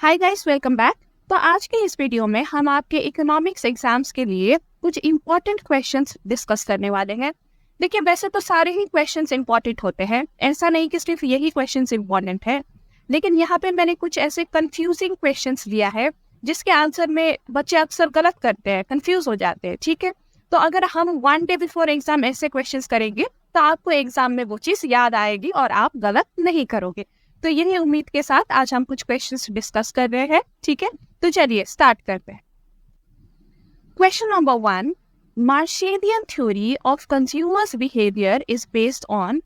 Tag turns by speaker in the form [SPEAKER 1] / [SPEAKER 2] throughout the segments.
[SPEAKER 1] Hi guys, welcome back. तो आज के इस वीडियो में हम आपके इकोनॉमिक्स एग्जाम्स के लिए कुछ इम्पोर्टेंट क्वेश्चंस डिस्कस करने वाले हैं। देखिए, वैसे तो सारे ही क्वेश्चंस इम्पोर्टेंट होते हैं, ऐसा नहीं कि सिर्फ यही क्वेश्चंस इम्पोर्टेंट है, लेकिन यहाँ पे मैंने कुछ ऐसे कंफ्यूजिंग क्वेश्चंस लिया है जिसके आंसर में बच्चे अक्सर गलत करते हैं, कंफ्यूज हो जाते हैं। ठीक है, तो अगर हम 1 डे बिफोर एग्जाम ऐसे क्वेश्चंस करेंगे तो आपको एग्जाम में वो चीज याद आएगी और आप गलत नहीं करोगे। तो यही उम्मीद के साथ आज हम कुछ क्वेश्चंस डिस्कस कर रहे हैं। ठीक है, तो चलिए स्टार्ट करते हैं। Question number 1, Marshallian theory of consumers behaviour is based on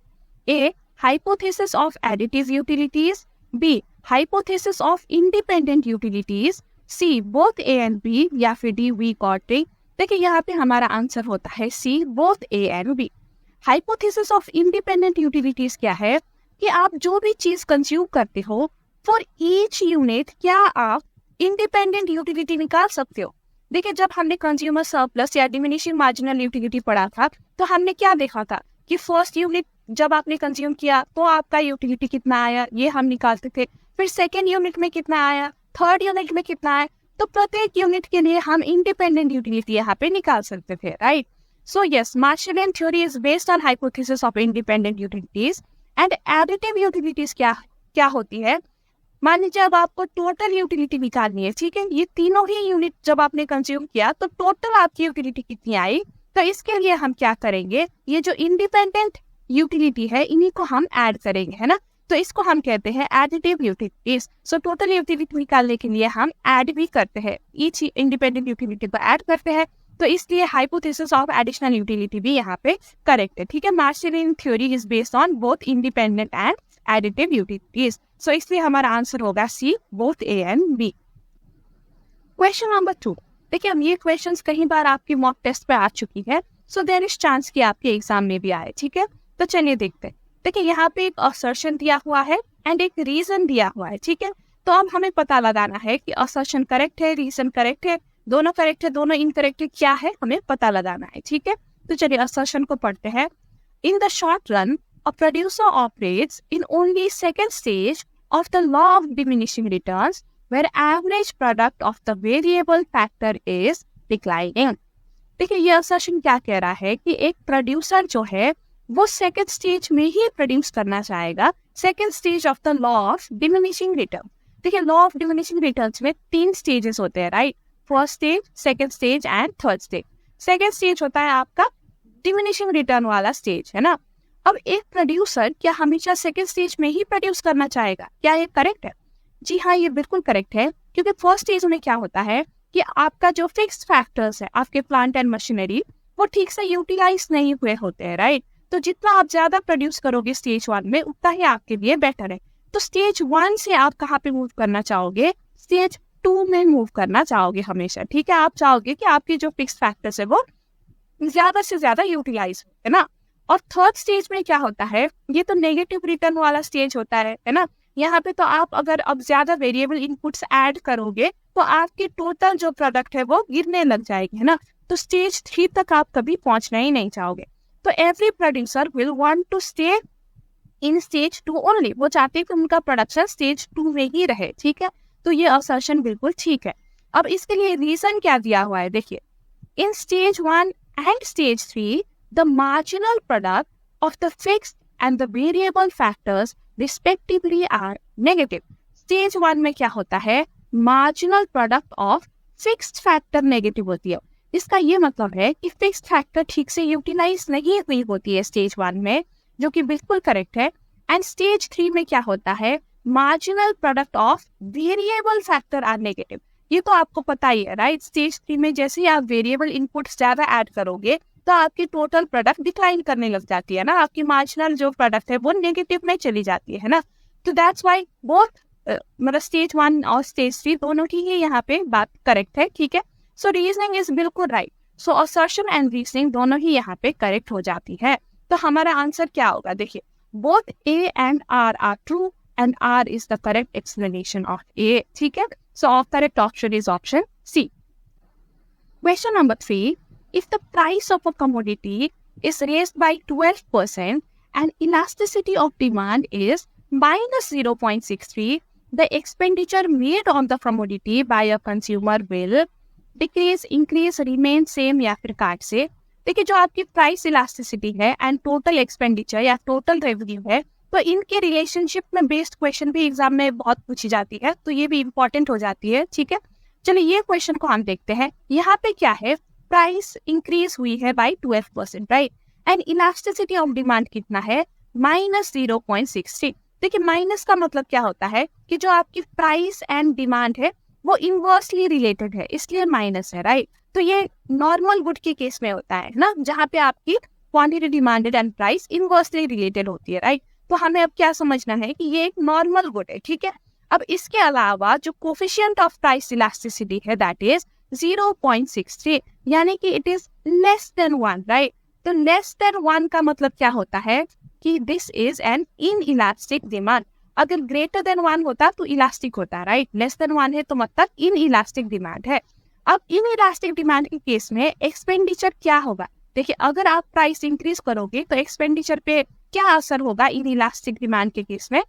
[SPEAKER 1] A hypothesis of additive utilities, B hypothesis of independent utilities, C both A and B, या फिर डी वीक और डी। देखिए, यहाँ पे हमारा आंसर होता है C, both A and B. Hypothesis of independent utilities क्या है कि आप जो भी चीज कंज्यूम करते हो फॉर ईच यूनिट क्या आप इंडिपेंडेंट यूटिलिटी निकाल सकते हो। देखिए, जब हमने कंज्यूमर सरप्लस या डिमिनिशिंग मार्जिनल यूटिलिटी पढ़ा था तो हमने क्या देखा था कि फर्स्ट यूनिट जब आपने कंज्यूम किया तो आपका यूटिलिटी कितना आया, ये हम निकालते थे। फिर सेकेंड यूनिट में कितना आया, थर्ड यूनिट में कितना आया, तो प्रत्येक यूनिट के लिए हम इंडिपेंडेंट यूटिलिटी यहाँ पे निकाल सकते थे, right. So yes, Marshallian theory is based on hypothesis of independent utilities and additive utilities क्या होती है। मान लीजिए अब आपको टोटल यूटिलिटी निकालनी है, ठीक है, ये तीनों ही यूनिट जब आपने कंज्यूम किया तो टोटल आपकी यूटिलिटी कितनी आई। तो इसके लिए हम क्या करेंगे, ये जो इंडिपेंडेंट यूटिलिटी है इन्हीं को हम ऐड करेंगे, है ना। तो इसको हम कहते हैं additive utilities. So total utility निकालने के लिए हम ऐड भी करते हैं, ईच इंडिपेंडेंट यूटिलिटी को ऐड करते हैं। तो इसलिए हाइपोथेसिस ऑफ एडिशनल यूटिलिटी भी यहाँ पे करेक्ट है। ठीक है, Marshallian theory is based on both independent and additive utilities. So इसलिए हमारा आंसर होगा C, both A and B. Question number 2, देखिए अब ये क्वेश्चंस कई बार आपकी मॉक टेस्ट पे आ चुकी है, सो देयर इज चांस कि आपके एग्जाम में भी आए। ठीक है, तो चलिए देखते हैं। देखिए, यहाँ पे एक असर्शन दिया हुआ है एंड एक रीजन दिया हुआ है। ठीक है, तो अब हमें पता लगाना है कि असर्शन करेक्ट है, रीजन करेक्ट है, दोनों करेक्ट है, दोनों इनकरेक्ट है, क्या है हमें पता लगाना है। ठीक है, तो चलिए असर्शन को पढ़ते हैं। In the short run a producer operates in only second stage of the law of diminishing returns where average product of the variable factor is declining। देखिए, ये असर्शन क्या कह रहा है कि एक प्रोड्यूसर जो है वो सेकेंड स्टेज में ही प्रोड्यूस करना चाहेगा, second stage of the law of diminishing return. देखिए, लॉ ऑफ डिमिनिशिंग रिटर्न्स में 3 स्टेजेस होते हैं, right. First stage, second stage and third stage. Second stage होता है आपका डिमिनिशिंग रिटर्न वाला स्टेज, है ना। अब एक प्रोड्यूसर क्या हमेशा सेकेंड स्टेज में ही प्रोड्यूस करना चाहेगा, क्या ये करेक्ट है? जी हाँ, ये बिल्कुल करेक्ट है, क्योंकि फर्स्ट स्टेज में क्या होता है कि आपका जो फिक्स्ड फैक्टर्स है, आपके प्लांट एंड मशीनरी, वो ठीक से यूटिलाइज नहीं हुए होते हैं, राइट। तो जितना आप ज्यादा प्रोड्यूस करोगे स्टेज 1 में उतना ही आपके लिए बेटर है। तो स्टेज 1 से आप कहाँ पे मूव करना चाहोगे, स्टेज 2 में मूव करना चाहोगे हमेशा। ठीक है, आप चाहोगे कि आपके जो फिक्स्ड फैक्टर्स है वो ज्यादा से ज्यादा यूटिलाइज हो, है ना। और थर्ड स्टेज में क्या होता है, ये तो नेगेटिव रिटर्न वाला स्टेज होता है ना। यहाँ पे तो आप अगर अब ज्यादा वेरिएबल इनपुट्स ऐड करोगे तो आपकी टोटल जो प्रोडक्ट है वो गिरने लग जाएगी, है ना। तो स्टेज 3 तक आप कभी पहुंचना ही नहीं चाहोगे। तो every producer will want to stay in stage 2 only. वो चाहते हैं कि उनका प्रोडक्शन स्टेज 2 में ही रहे। ठीक है, तो ये असर्शन बिल्कुल ठीक है। अब इसके लिए रीजन क्या दिया हुआ है, देखिए, इन stage 1 and stage 3 the marginal product of the fixed and the variable factors respectively are negative। Stage 1 में क्या होता है, marginal product of fixed factor negative होती है। इसका ये मतलब है कि fixed factor ठीक से यूटिलाइज नहीं हुई होती है स्टेज 1 में, जो कि बिल्कुल करेक्ट है। एंड स्टेज 3 में क्या होता है, marginal product of variable factor are negative। ये तो आपको पता ही है, राइट। स्टेज 3 में जैसे ही आप वेरिएबल इनपुट्स ज्यादा ऐड करोगे तो आपकी टोटल प्रोडक्ट डिक्लाइन करने लग जाती है ना, आपकी मार्जिनल जो प्रोडक्ट है वो नेगेटिव में चली जाती है ना। तो दैट्स व्हाई बोथ मतलब स्टेज 1 और स्टेज 3 दोनों की ही यहाँ पे बात करेक्ट है। ठीक है, सो रीजनिंग इज बिल्कुल right. So assertion and reasoning दोनों ही यहाँ पे करेक्ट हो जाती है। तो हमारा आंसर क्या होगा, देखिए, both A and R true and R is the correct explanation of A. ठीक है, so correct option is option C. Question number 3, if the price of a commodity is raised by 12% and elasticity of demand is minus 0.63, the expenditure made on the commodity by a consumer will decrease, increase, remain same या फिर काट से। देखिए जो आपकी price elasticity है and total expenditure या total revenue है, तो इनके रिलेशनशिप में बेस्ड क्वेश्चन भी एग्जाम में बहुत पूछी जाती है, तो ये भी इंपॉर्टेंट हो जाती है। ठीक है, चलिए ये क्वेश्चन को हम देखते हैं। यहाँ पे क्या है, प्राइस इंक्रीज हुई है by 12%, right, and elasticity of demand कितना है, -0.63। देखिए माइनस का मतलब क्या होता है कि जो आपकी प्राइस एंड डिमांड है वो इनवर्सली रिलेटेड है, इसलिए माइनस है, राइट। तो ये नॉर्मल गुड के केस में होता है ना, जहाँ पे आपकी quantity demanded and price inversely related होती है, राइट। तो हमें अब क्या समझना है कि ये एक नॉर्मल गुड है, ठीक है। अब इसके अलावा जो कोफिशिएंट ऑफ प्राइस इलास्टिसिटी है दैट इज 0.63, यानी कि it is less than 1, right. तो लेस देन 1 का मतलब क्या होता है कि this is an in elastic demand. अगर ग्रेटर देन 1 होता तो इलास्टिक होता, राइट। लेस देन 1 है तो मतलब इन इलास्टिक डिमांड है। अब इन इलास्टिक डिमांड के केस में एक्सपेंडिचर क्या होगा, देखिए अगर आप प्राइस इंक्रीज करोगे तो एक्सपेंडिचर पे क्या असर होगा इन इलास्टिक डिमांड के केस में,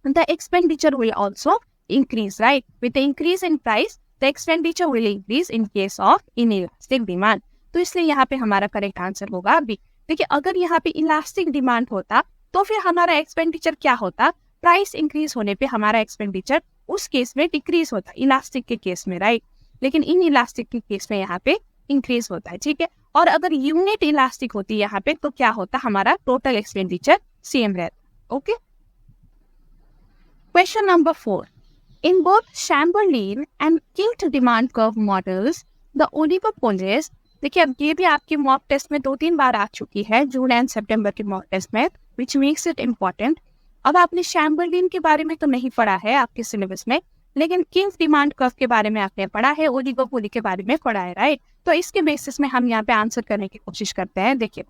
[SPEAKER 1] the expenditure will also increase, right. With the increase in price the expenditure will increase in case of in elastic demand. तो इसलिए यहाँ पे हमारा करेक्ट आंसर होगा बी। देखिए अगर यहाँ पे इलास्टिक डिमांड होता तो फिर हमारा एक्सपेंडिचर क्या होता, प्राइस इंक्रीज होने पे हमारा एक्सपेंडिचर उस केस में डिक्रीज होता, इलास्टिक के केस में, राइट। लेकिन इन इलास्टिक के केस में यहाँ पे इंक्रीज होता है, ठीक है। और अगर यूनिट इलास्टिक होती है यहाँ पे तो क्या होता, हमारा टोटल एक्सपेंडिचर सेम रहता। Okay, question number 4, in both Chamberlin and kinked demand curve models the oligopolists. देखिए अब ये भी आपके मॉक टेस्ट में 2-3 बार आ चुकी है, जून एंड सितंबर के मॉक टेस्ट में, विच मेक्स इट इम्पोर्टेंट। अब आपने शैम्बरलिन के बारे में तो नहीं पढ़ा है आपके सिलेबस में, लेकिन किल्ट डिमांड कर्व के बारे में आपने पढ़ा है, ओलिगोपोली के बारे में पढ़ा है, राइट। तो इसके बेसिस में हम यहाँ पे आंसर करने की कोशिश करते हैं। देखिए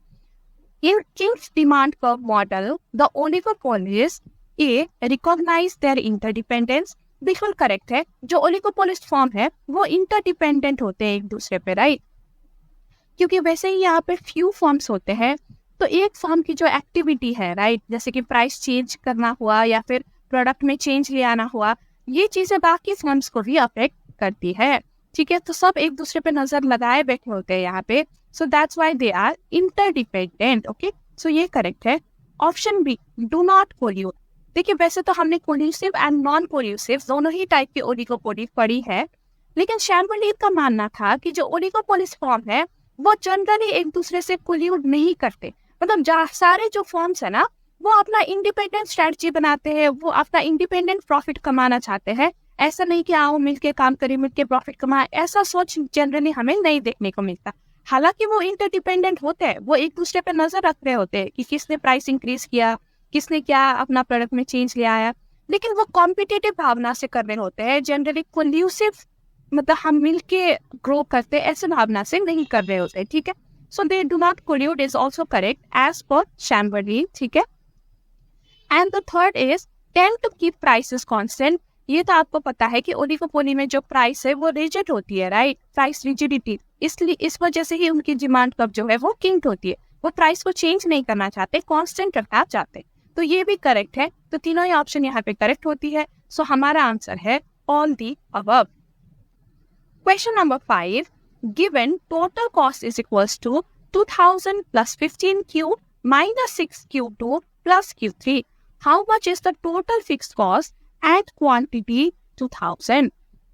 [SPEAKER 1] in kinked demand curve model the oligopolists a recognize their interdependence. बिल्कुल करेक्ट है, जो ओलिगोपोलिस्ट फॉर्म है वो इंटरडिपेंडेंट होते हैं एक दूसरे पे, राइट। क्योंकि वैसे ही यहाँ पे फ्यू फॉर्म्स होते हैं, तो एक फॉर्म की जो एक्टिविटी है, राइट, जैसे कि प्राइस चेंज करना हुआ या फिर प्रोडक्ट में चेंज ले आना हुआ, ये चीजें बाकी फॉर्म्स को भी अफेक्ट करती है, ठीक है। तो सब एक दूसरे पे नजर लगाए बैठे होते हैं यहाँ पे, so that's why they are interdependent. Okay, so ये करेक्ट है। Option B, do not collude. देखिए वैसे तो हमने कोल्यूसिव एंड नॉन कोल्यूसिव दोनों ही टाइप की ओलिगोपोली पढ़ी है, लेकिन शैम्बरलिन का मानना था कि जो ओलिगोपोलिस फॉर्म है वो जनरली एक दूसरे से कोल्यूट नहीं करते, मतलब सारे जो फॉर्म्स है ना वो अपना इंडिपेंडेंट स्ट्रेटजी बनाते हैं, वो अपना इंडिपेंडेंट प्रॉफिट कमाना चाहते हैं। ऐसा नहीं कि आओ मिलके काम करें, मिलके प्रॉफिट कमाए, ऐसा सोच जनरली हमें नहीं देखने को मिलता। हालांकि वो इंटरडिपेंडेंट होते हैं, वो एक दूसरे पे नजर रख रहे होते हैं कि किसने प्राइस इंक्रीज किया, किसने क्या अपना प्रोडक्ट में चेंज ले आया, लेकिन वो कॉम्पिटिटिव भावना से कर रहे होते हैं। जनरली कोल्यूसिव मतलब हम मिलके ग्रो करते ऐसे भावना से नहीं कर रहे होते, ठीक है। So they do not collude is also correct as per Chamberlin, ठीक है। And the third is tend to keep prices constant. ये तो आपको पता है कि ओलिगोपोली में जो प्राइस है वो रिजिड होती है, राइट, प्राइस रिजिडिटी, इसलिए इस वजह से ही उनकी डिमांड कर्व जो है वो किंक्ड होती है, वो प्राइस को चेंज नहीं करना चाहते, कांस्टेंट रखना चाहते। तो ये भी करेक्ट है, तो तीनों ही ऑप्शन यहाँ पे करेक्ट होती है। सो हमारा आंसर है all the above. Question number 5, given total cost is equals to 2000 plus 15Q minus 6Q2 plus Q3. How much is the total fixed cost at quantity 2000?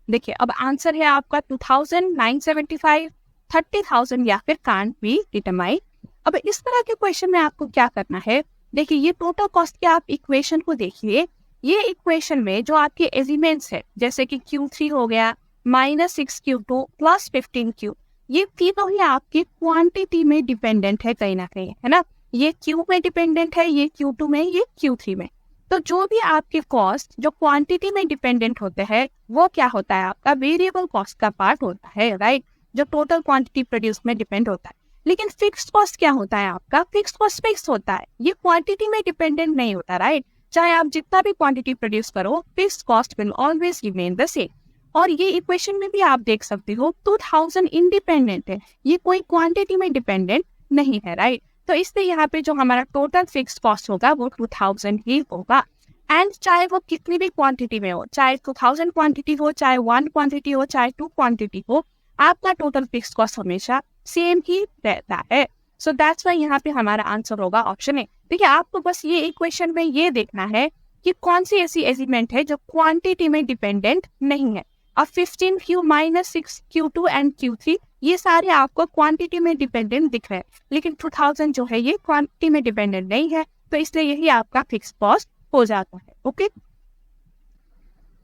[SPEAKER 1] देखिए अब आंसर है आपका 2000, 975, 30,000 या फिर can't be determined। अब इस तरह के क्वेश्चन में आपको क्या करना है, देखिए ये टोटल कॉस्ट के आप इक्वेशन को देखिए। ये इक्वेशन में जो आपके एलिमेंट्स है जैसे कि Q3 हो गया, -6Q2 plus 15Q, ये तीनों ही आपकी क्वांटिटी में डिपेंडेंट है कहीं ना कहीं, है ना। ये Q में डिपेंडेंट है, ये Q2 में, ये Q3 में। तो जो भी आपके कॉस्ट जो क्वांटिटी में डिपेंडेंट होते हैं वो क्या होता है, आपका वेरिएबल कॉस्ट का पार्ट होता है, राइट, जो टोटल क्वांटिटी प्रोड्यूस में डिपेंड होता है। लेकिन फिक्स्ड कॉस्ट क्या होता है आपका, फिक्स्ड कॉस्ट फिक्स होता है, ये क्वांटिटी में डिपेंडेंट नहीं होता, राइट। चाहे आप जितना भी क्वांटिटी प्रोड्यूस करो, fixed cost will always remain the same. और ये इक्वेशन में भी आप देख सकते हो 2000 इंडिपेंडेंट है, ये कोई क्वांटिटी में डिपेंडेंट नहीं है, राइट। तो इसलिए यहाँ पे जो हमारा टोटल फिक्स्ड कॉस्ट होगा वो 2000 ही होगा। एंड चाहे वो कितनी भी क्वांटिटी में हो, चाहे 2000 क्वांटिटी हो, चाहे 1 क्वांटिटी हो, चाहे 2 क्वांटिटी हो, आपका टोटल फिक्स कॉस्ट हमेशा सेम ही रहता है। सो दैट्स वाई यहाँ पे हमारा आंसर होगा ऑप्शन ए। देखिए आपको बस ये इक्वेशन में ये देखना है कि कौन सी ऐसी एलिमेंट है जो क्वांटिटी में डिपेंडेंट नहीं है। अब 15Q minus 6Q2 and Q3 ये सारे आपको क्वांटिटी में डिपेंडेंट दिख रहे हैं, लेकिन 2000 जो है ये क्वांटिटी में डिपेंडेंट नहीं है, तो इसलिए यही आपका फिक्स कॉस्ट हो जाता है। Okay,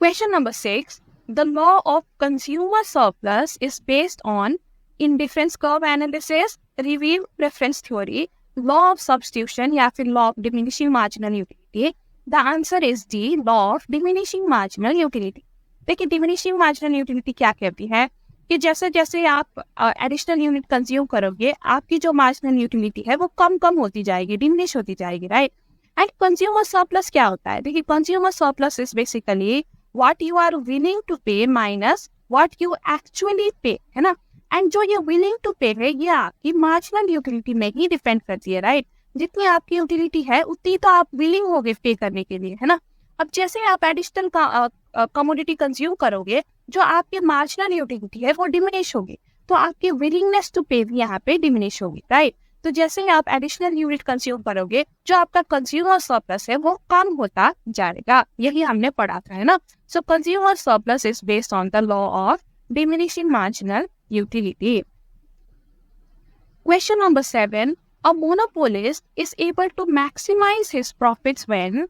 [SPEAKER 1] question number 6, the law of consumer surplus is based on indifference curve analysis, review preference theory, law of substitution या फिर law of diminishing marginal utility. The answer is D, law of diminishing marginal utility. देखिए diminishing marginal utility क्या कहती है कि जैसे जैसे आप एडिशनल यूनिट कंज्यूम करोगे, आपकी जो मार्जिनल यूटिलिटी है वो कम कम होती जाएगी, डिमिनिश होती जाएगी, राइट। एंड कंज्यूमर सरप्लस क्या होता है? देखिए consumer surplus is basically what you are willing to pay minus what you actually pay, है ना। एंड जो ये विलिंग टू पे है ये आपकी मार्जिनल यूटिलिटी में ही डिपेंड करती है, राइट। जितनी आपकी यूटिलिटी है उतनी तो आप विलिंग होगे पे करने के लिए, है ना। अब जैसे आप एडिशनल कमोडिटी कंज्यूम करोगे, जो आपकी मार्जिनल यूटिलिटी है वो डिमिनिश होगी, तो आपकी विलिंगनेस टू पे भी यहाँ पे डिमिनिश होगी, राइट। तो जैसे ही आप एडिशनल यूनिट कंज्यूम करोगे, जो आपका कंज्यूमर सरप्लस है वो कम होता जाएगा, यही हमने पढ़ा था, है ना। सो consumer surplus is based on the law of diminishing marginal utility. Question number 7, a monopolist is able to maximize his profits when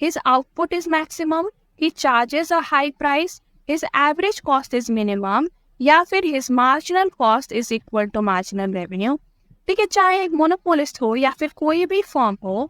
[SPEAKER 1] his output is maximum, he charges a high price, his average cost is minimum, या फिर his marginal cost is equal to marginal revenue। देखिए चाहे एक monopolist हो या फिर कोई भी फर्म हो,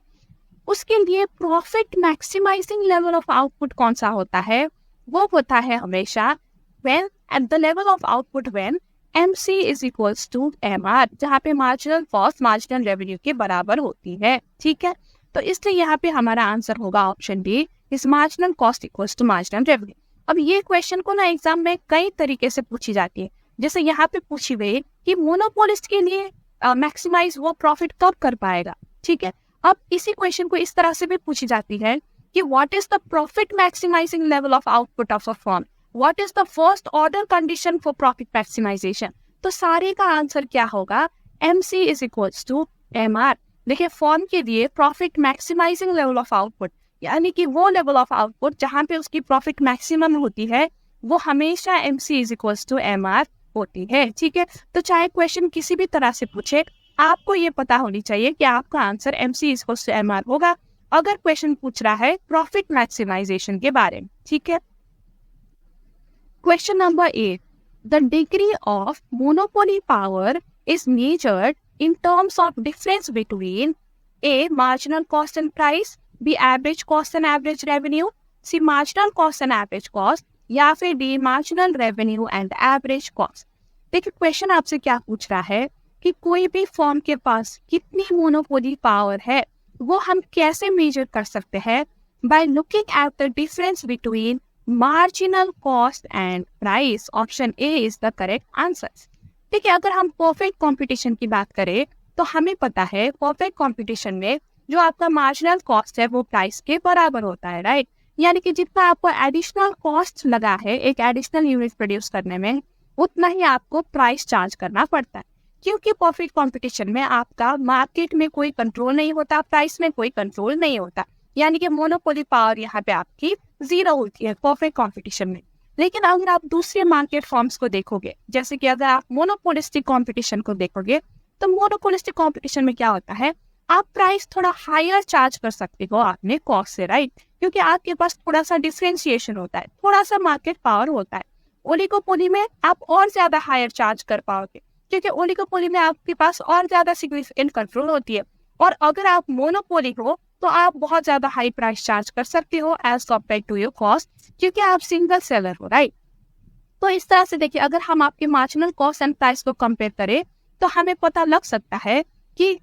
[SPEAKER 1] उसके लिए profit maximising level of output कौन सा होता है? वो होता है हमेशा when at the level of output when MC is equals to MR, जहाँ पे मार्जिनल कॉस्ट मार्जिनल रेवेन्यू के बराबर होती है, ठीक है। तो इसलिए यहाँ पे हमारा आंसर होगा option D, is marginal cost equals to marginal revenue. अब ये क्वेश्चन को ना एग्जाम में कई तरीके से पूछी जाती है, जैसे यहाँ पे पूछी गई कि मोनोपोलिस्ट के लिए मैक्सिमाइज वो प्रॉफिट कब कर पाएगा, ठीक है। अब इसी क्वेश्चन को इस तरह से भी पूछी जाती है कि what is the profit maximising level of output of a firm, what is the first order condition for profit maximisation. तो सारे का आंसर क्या होगा? MC is equals to MR। देखिए फर्म के लिए profit maximising level of output, यानी कि वो लेवल ऑफ आउटपुट जहां पे उसकी प्रॉफिट मैक्सिमम होती है, वो हमेशा MC is equals to MR होती है, ठीक है। तो चाहे क्वेश्चन किसी भी तरह से पूछे, आपको ये पता होनी चाहिए कि आपका answer MC is equals to MR होगा, अगर क्वेश्चन पूछ रहा है प्रॉफिट मैक्सिमाइजेशन के बारे में, ठीक है। Question number 8. The degree of monopoly power is measured in terms of difference between A. Marginal cost and price, B. Average cost and average revenue, C. Marginal cost and average cost, या फिर D. Marginal revenue and average cost। देखिए question आपसे क्या पूछ रहा है कि कोई भी फर्म के पास कितनी मोनोपोली पावर है, वो हम कैसे मेजर कर सकते हैं? By looking at the difference between marginal cost and price. Option A is the correct answer. देखिए अगर हम परफेक्ट कंपटीशन की बात करें तो हमें पता है परफेक्ट कंपटीशन में जो आपका मार्जिनल कॉस्ट है वो प्राइस के बराबर होता है, राइट। यानी कि जितना आपको एडिशनल कॉस्ट लगा है एक एडिशनल यूनिट प्रोड्यूस करने में, उतना ही आपको प्राइस चार्ज करना पड़ता है, क्योंकि परफेक्ट कंपटीशन में आपका मार्केट में कोई कंट्रोल नहीं होता, प्राइस में कोई कंट्रोल नहीं होता, यानी कि मोनोपोली पावर यहाँ पे आपकी जीरो होती है परफेक्ट कंपटीशन में। लेकिन अगर आप दूसरे मार्केट फॉर्म्स को देखोगे, जैसे कि अगर आप मोनोपोलिस्टिक कंपटीशन को देखोगे, तो मोनोपोलिस्टिक कंपटीशन में क्या होता है, आप प्राइस थोड़ा हायर चार्ज कर सकते हो अपने कॉस्ट से, राइट, क्योंकि आपके पास थोड़ा सा डिफरेंशिएशन होता है, थोड़ा सा मार्केट पावर होता है। ओलिगोपोली में आप और ज्यादा हायर चार्ज कर पाओगे, क्योंकि ओलिगोपोली में आपके पास और ज्यादा सिग्निफिकेंट कंट्रोल होती है, और अगर आप मोनोपोली हो तो आप बहुत ज्यादा हाई प्राइस चार्ज कर सकते हो as compare to your cost, क्योंकि आप सिंगल सेलर हो, राइट। तो इस तरह से देखिए अगर हम आपके मार्जिनल कॉस्ट एंड प्राइस को कंपेयर करें तो हमें पता लग सकता है कि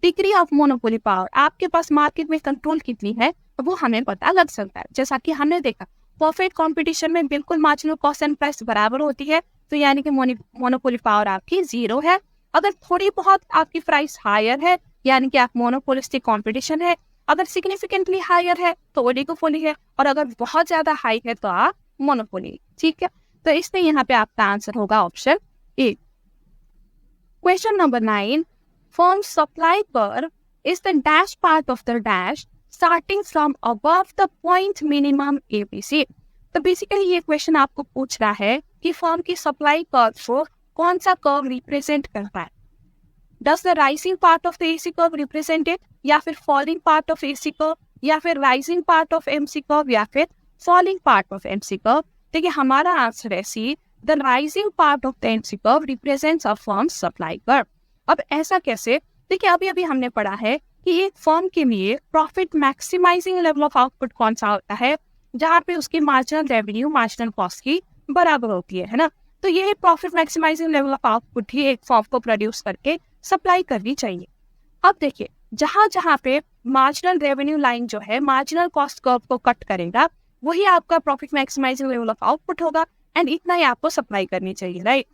[SPEAKER 1] डिग्री ऑफ मोनोपोली पावर, आपके पास मार्केट में कंट्रोल कितनी है, वो हमें पता लग सकता है। जैसा कि हमने देखा परफेक्ट कंपटीशन में बिल्कुल मार्जिनल कॉस्ट एंड प्राइस बराबर होती है, तो यानी कि मोनोपोली पावर आपकी जीरो है। अगर थोड़ी बहुत आपकी प्राइस हायर है, यानी कि आप मोनोपोलिस्टिक कंपटीशन है, अगर सिग्निफिकेंटली हायर है तो ओलिगोपोली है, और अगर बहुत ज्यादा हाई है तो आप मोनोपोली। ठीक है, तो इसलिए यहाँ पे आपका आंसर होगा option A. Question number 9, firm supply curve is the dash part of the dash starting from above the point minimum ABC। तो बेसिकली ये क्वेश्चन आपको पूछ रहा है कि फर्म की सप्लाई कर्व को कौन सा कर्व रिप्रेजेंट करता है। Does the rising part of the AC curve represent it, या फिर falling part of AC curve, या फिर rising part of MC curve, या फिर falling part of MC curve। देखिए हमारा आंसर है सी, the rising part of the MC curve represents a firm's supply curve। अब ऐसा कैसे? देखिए अभी हमने पढ़ा है कि एक फर्म के लिए profit maximising level of output कौन सा होता है, जहाँ पे उसकी मार्जिनल रेवेन्यू मार्जिनल कॉस्ट की बराबर होती है ना। तो ये profit maximising level of output ही एक फर्म को प्रोड्यूस करके सप्लाई करनी चाहिए। अब देखिए जहाँ पे मार्जिनल रेवेन्यू लाइन जो है मार्जिनल कॉस्ट कर्व को कट करेगा, वही आपका profit maximising level of output होगा, एंड इतना ही आपको सप्लाई करनी चाहिए, राइट।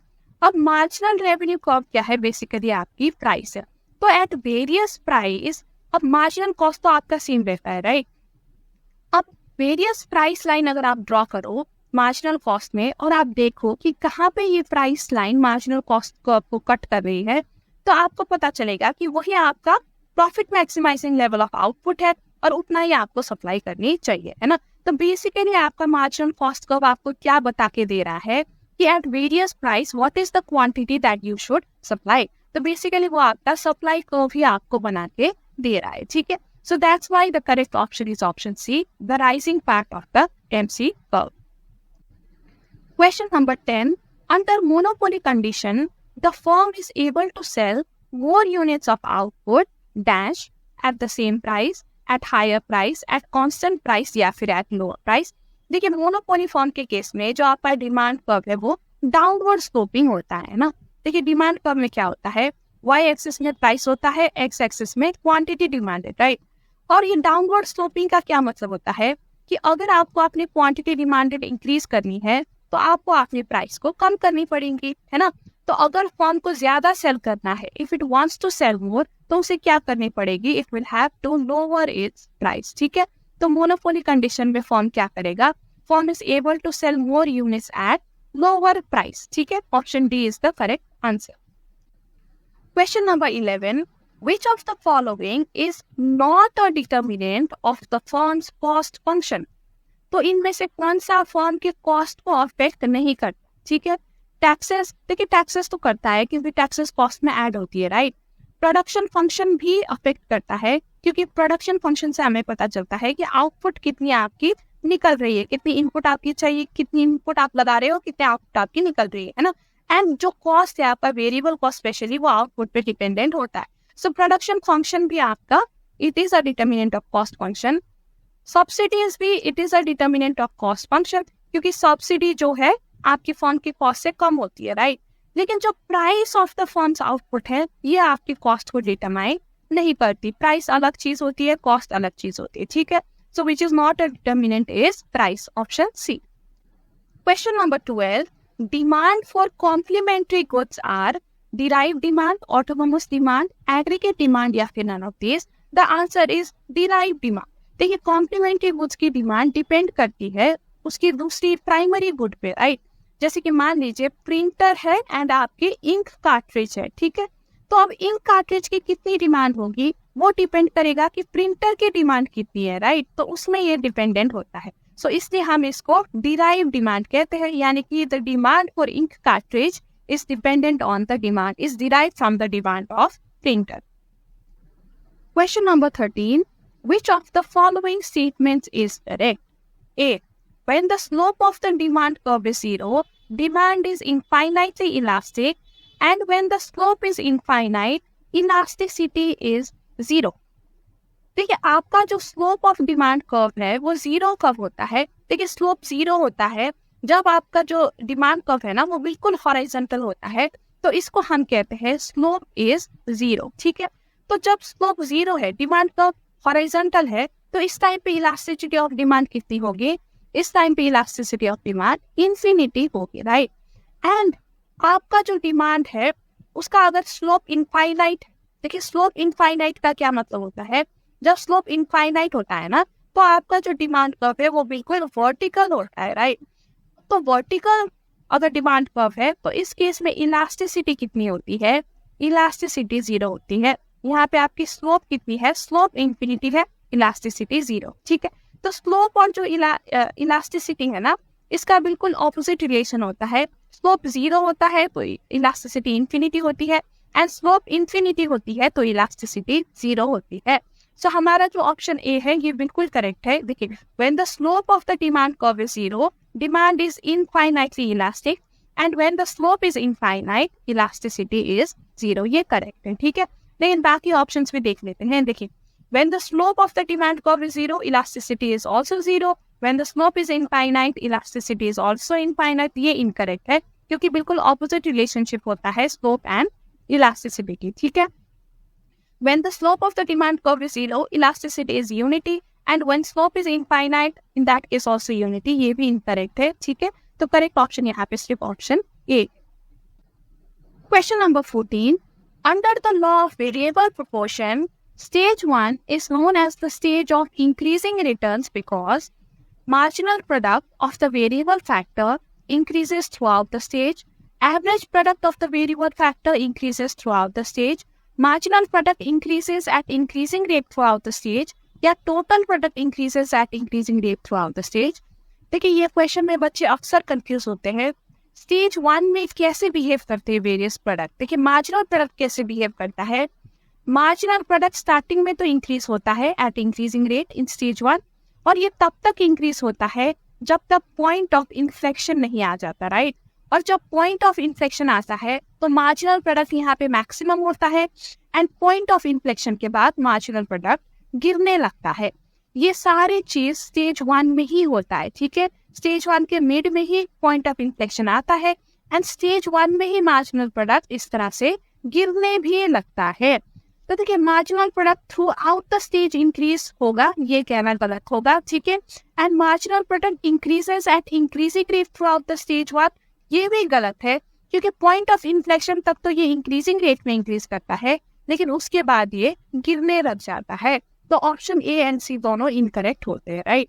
[SPEAKER 1] अब मार्जिनल रेवेन्यू कर्व क्या है? बेसिकली आपकी प्राइस है। तो एट वेरियस प्राइस, अब मार्जिनल कॉस्ट तो आपका सेम रहता है, राइट। अब वेरियस प्राइस लाइन अगर आप ड्रॉ करो मार्जिनल कॉस्ट में, और आप देखो कि कहाँ पे ये price line marginal cost curve को कट कर रही है, तो आपको पता चलेगा कि वही आपका profit maximising level of output है, और उतना ही आपको सप्लाई करनी चाहिए, है ना। तो बेसिकली आपका मार्जिनल कॉस्ट कर्व आपको क्या बता के दे रहा है कि at various price what is the quantity that you should supply. तो बेसिकली वो आपका सप्लाई कर्व ही आपको बना के दे रहा है, ठीक है। So that's why the correct option is option C, the rising part of the MC curve. Question number 10, under monopoly condition, the firm is able to sell more units of output dash at the same price, at higher price, at constant price, या फिर at lower price। देखिए monopoly firm के case में जो आपका demand curve है वो downward sloping होता है ना। देखिए डिमांड कर्व में क्या होता है, y एक्सिस में प्राइस होता है, x एक्सिस में क्वांटिटी डिमांडेड, राइट। और ये डाउनवर्ड स्लोपिंग का क्या मतलब होता है कि अगर आपको अपनी क्वांटिटी डिमांडेड इंक्रीज करनी है तो आपको अपनी प्राइस को कम करनी पड़ेगी, है ना। तो अगर फर्म को ज्यादा सेल करना है, if it wants to sell more, तो उसे क्या करनी पड़ेगी, it will have to lower its price, ठीक है। तो मोनोपोली कंडीशन में फर्म क्या करेगा, firm is able to sell more units at lower price, ठीक है। Option D is the correct answer. Question number 11, which of the following is not a determinant of the firm's cost function। तो इनमें से कौन सा firm के cost को affect नहीं करता, ठीक है। टैक्सेस, देखिए टैक्सेस तो करता है क्योंकि टैक्सेस कॉस्ट में ऐड होती है, राइट। प्रोडक्शन फंक्शन भी अफेक्ट करता है क्योंकि प्रोडक्शन फंक्शन से हमें पता चलता है कि आउटपुट कितनी आपकी निकल रही है, कितनी इनपुट आपकी चाहिए, कितनी इनपुट आप लगा रहे हो, कितनी आउटपुट आपकी निकल रही है ना। एंड जो कॉस्ट है आपका वेरिएबल कॉस्ट स्पेशली वो आउटपुट पे डिपेंडेंट होता है। सो प्रोडक्शन फंक्शन भी आपका it is a determinant of cost function. Subsidies भी it is a determinant of cost function, क्योंकि सब्सिडी जो है आपकी फर्म की कॉस्ट से कम होती है, राइट। लेकिन जो price of the firms output है ये आपकी कॉस्ट को डिटरमाइन नहीं करती। प्राइस अलग चीज होती है, कॉस्ट अलग चीज होती है, ठीक है। So which is not a determinant is price, option C. Question number 12, demand for complementary goods are derived demand, autonomous demand, aggregate demand, या फिर none of these। The answer is derived demand। देखिए complementary goods की demand depend करती है उसकी दूसरी primary good पे, right. जैसे कि मान लीजिए प्रिंटर है एंड आपके इंक कार्ट्रिज है, ठीक है। तो अब इंक कार्ट्रिज की कितनी डिमांड होगी वो डिपेंड करेगा कि प्रिंटर की डिमांड कितनी है, राइट। तो उसमें ये डिपेंडेंट होता है। सो इसलिए हम इसको डिराइव डिमांड कहते हैं, यानी कि the demand for ink cartridge is dependent on the demand, is derived from the demand of printer। Question number 13, which of the following statements is correct? A, when the slope of the demand curve is 0, demand is infinitely elastic, and when the slope is infinite, elasticity is 0। देखिए आपका जो slope of demand curve है वो 0 कब होता है? देखिए slope 0 होता है जब आपका जो डिमांड कर्व है ना वो बिल्कुल हॉरिजॉन्टल होता है, तो इसको हम कहते हैं स्लोप इज 0, ठीक है। तो जब स्लोप 0 है, डिमांड कर्व हॉरिजॉन्टल है, तो इस टाइम पे इलास्टिसिटी ऑफ डिमांड कितनी होगी? इस टाइम पे इलास्टिसिटी ऑफ डिमांड इन्फिनिटी होगी, राइट। एंड आपका जो डिमांड है उसका अगर स्लोप इनफाइनाइट, देखिए स्लोप इनफाइनाइट का क्या मतलब होता है जब स्लोप इनफाइनाइट होता है ना, तो आपका जो डिमांड कर्व है वो बिल्कुल वर्टिकल होता है, राइट। तो वर्टिकल अगर डिमांड कर्व है तो इस केस में इलास्टिसिटी कितनी होती है? इलास्टिसिटी 0 होती है। यहाँ पे आपकी स्लोप कितनी है? स्लोप इंफिनिटी है, इलास्टिसिटी 0, ठीक है। तो स्लोप और जो इलास्टिसिटी है ना, इसका बिल्कुल ऑपोजिट रिलेशन होता है। स्लोप 0 होता है तो इलास्टिसिटी इंफिनिटी होती है, एंड स्लोप इंफिनिटी होती है तो इलास्टिसिटी 0 होती है। सो हमारा जो ऑप्शन ए है ये बिल्कुल करेक्ट है। देखिए, when the slope of the demand curve is 0, demand is infinitely elastic, and when the slope is infinite, elasticity is 0। ये करेक्ट है, ठीक है। लेकिन बाकी ऑप्शंस भी देख लेते हैं। देखिए, when the slope of the demand curve is 0, elasticity is also 0. When the slope is infinite, elasticity is also infinite. ये incorrect है, क्योंकि बिल्कुल opposite relationship होता है slope and elasticity की, ठीक है। When the slope of the demand curve is 0, elasticity is unity, and when slope is infinite, in that case also unity. ये भी incorrect है, ठीक है। तो correct option यहाँ पे सिर्फ option A। Question number 14. Under the law of variable proportion, Stage 1 is known as the stage of increasing returns because marginal product of the variable factor increases throughout the stage, average product of the variable factor increases throughout the stage, marginal product increases at increasing rate throughout the stage, या total product increases at increasing rate throughout the stage। देखिए, ये question में बच्चे अक्सर confuse होते हैं। Stage 1 में कैसे बिहेव करते हैं वेरियस प्रोडक्ट? देखिए, मार्जिनल प्रोडक्ट कैसे बिहेव करता है? मार्जिनल प्रोडक्ट स्टार्टिंग में तो इंक्रीज होता है at increasing rate in stage 1, और ये तब तक इंक्रीज होता है जब तक पॉइंट ऑफ इन्फ्लेक्शन नहीं आ जाता, राइट। और जब पॉइंट ऑफ इन्फ्लेक्शन आता है तो मार्जिनल प्रोडक्ट यहाँ पे मैक्सिमम होता है, एंड पॉइंट ऑफ इन्फ्लेक्शन के बाद मार्जिनल प्रोडक्ट गिरने लगता है। ये सारी चीज स्टेज 1 में ही होता है, ठीक है। स्टेज 1 के मिड में ही पॉइंट ऑफ इन्फ्लेक्शन आता है, एंड स्टेज 1 में ही मार्जिनल प्रोडक्ट इस तरह से गिरने भी लगता है। तो देखिए, marginal product through out the stage increase होगा, ये कहना गलत होगा, ठीक है। And marginal product increases eight increasing rate through out the stage 1, ये भी गलत है, क्योंकि पॉइंट ऑफ इन्फ्लेक्शन तक तो ये इंक्रीजिंग रेट में इंक्रीज करता है, लेकिन उसके बाद ये गिरने लग जाता है। तो ऑप्शन ए एंड सी दोनों इनकरेक्ट होते हैं, राइट।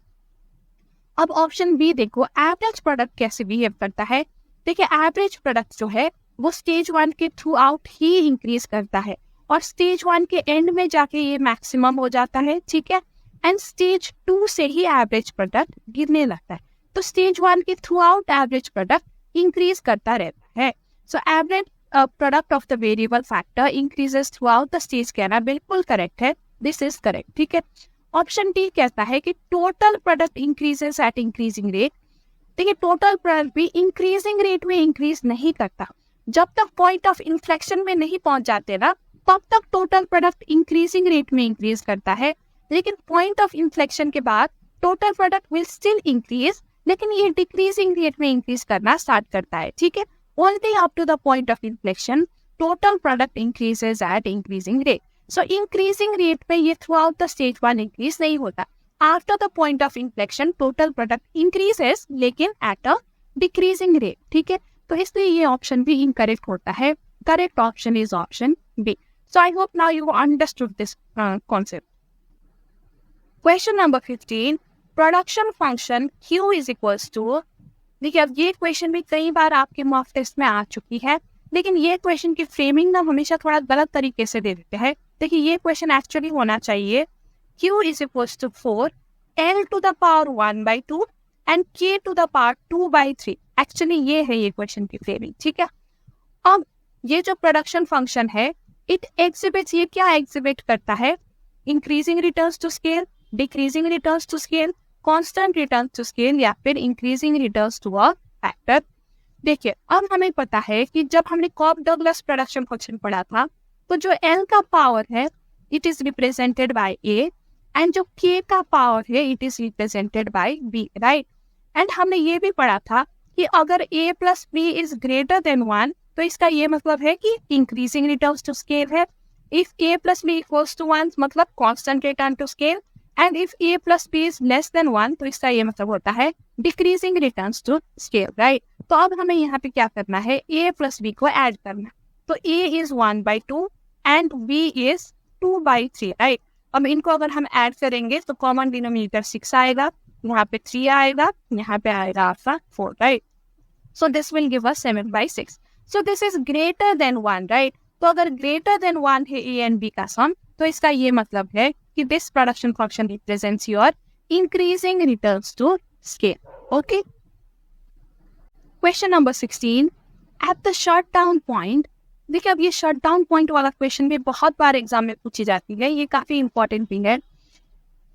[SPEAKER 1] अब ऑप्शन बी देखो, एवरेज प्रोडक्ट कैसे बिहेव करता है? देखिए, एवरेज प्रोडक्ट जो है वो स्टेज 1 के थ्रू आउट ही इंक्रीज करता है, और स्टेज 1 के एंड में जाके ये मैक्सिमम हो जाता है, ठीक है। एंड स्टेज 2 से ही एवरेज प्रोडक्ट गिरने लगता है। तो स्टेज 1 के through out average product increase करता रहता है। So average product of the variable factor increases through out the stage, कहना बिल्कुल करेक्ट है, दिस इज करेक्ट, ठीक है। ऑप्शन डी कहता है कि total product increases eight increasing rate. देखिए, टोटल प्रोडक्ट भी इंक्रीजिंग रेट में इंक्रीज नहीं करता। जब तक पॉइंट ऑफ इन्फ्लेक्शन में नहीं पहुंच जाते ना, तब तक टोटल प्रोडक्ट इंक्रीजिंग रेट में इंक्रीज करता है, लेकिन पॉइंट ऑफ इन्फ्लेक्शन के बाद total product will still increase, लेकिन ये डिक्रीजिंग रेट में इंक्रीज करना स्टार्ट करता है, ठीक है। Only up to the point of inflection total product increases at increasing rate. So increasing rate में ये throughout the stage 1 increase नहीं होता। After the point of inflection total product increases, लेकिन एट अ डिक्रीजिंग रेट, ठीक है। तो इसलिए ये ऑप्शन भी इनकरेक्ट होता है। Correct option is option B. So I hope now you understood this concept. Question number 15. Production function Q is equals to, देखिए, अब ये क्वेश्चन भी कई बार आपके मॉक टेस्ट में आ चुकी है, लेकिन ये क्वेश्चन की फ्रेमिंग ना हमेशा थोड़ा गलत तरीके से दे देते हैं। देखिए, ये क्वेश्चन एक्चुअली होना चाहिए Q is equals to 4 L to the power 1/2 and K to the power 2/3। Actually ये है ये क्वेश्चन की फ्रेमिंग, ठीक है। अब ये जो प्रोडक्शन फंक्शन है, इट एग्जिबिट्स, ये क्या एग्जिबिट करता है? Increasing returns to scale, decreasing returns to scale, constant returns to scale, या फिर increasing returns to a factor. देखिए, अब हमें पता है कि जब हमने कॉक डगलस प्रोडक्शन फंक्शन पढ़ा था, तो जो L का पावर है it is represented by A, and जो K का पावर है it is represented by B, right. And हमने ये भी पढ़ा था कि अगर A plus B is greater than 1, तो इसका ये मतलब है कि इंक्रीजिंग रिटर्न्स टू स्केल है। If A plus B equals to 1 मतलब constant return to scale, and if A plus B is less than 1 तो इसका ये मतलब होता है decreasing returns to scale, right. तो अब हमें यहाँ पे क्या करना है? A प्लस B को ऐड करना। तो A is 1/2 and B is 2/3, right. अब इनको अगर हम ऐड करेंगे तो कॉमन डिनोमिनेटर 6 आएगा, यहाँ पे 3 आएगा, यहाँ पे आएगा आपका 4, right? So this will give us 7/6. So this is greater than 1, right? तो अगर greater than 1 है A and B का sum, तो इसका ये मतलब है कि this production function represents your increasing returns to scale. Okay? Question number 16. At the shutdown point, देखिए अब ये shutdown point वाला क्वेश्चन भी बहुत बार एग्जाम में पूछी जाती है, ये काफी इंपॉर्टेंट भी है।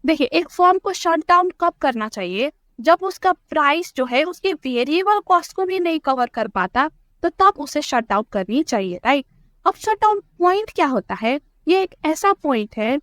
[SPEAKER 1] देखिए एक फॉर्म को शट डाउन कब करना चाहिए? जब उसका प्राइस जो है उसके वेरिएबल कॉस्ट को भी नहीं कवर कर पाता, तो तब उसे शट डाउन करनी चाहिए, राइट? अब शट डाउन पॉइंट क्या होता है? ये एक ऐसा पॉइंट है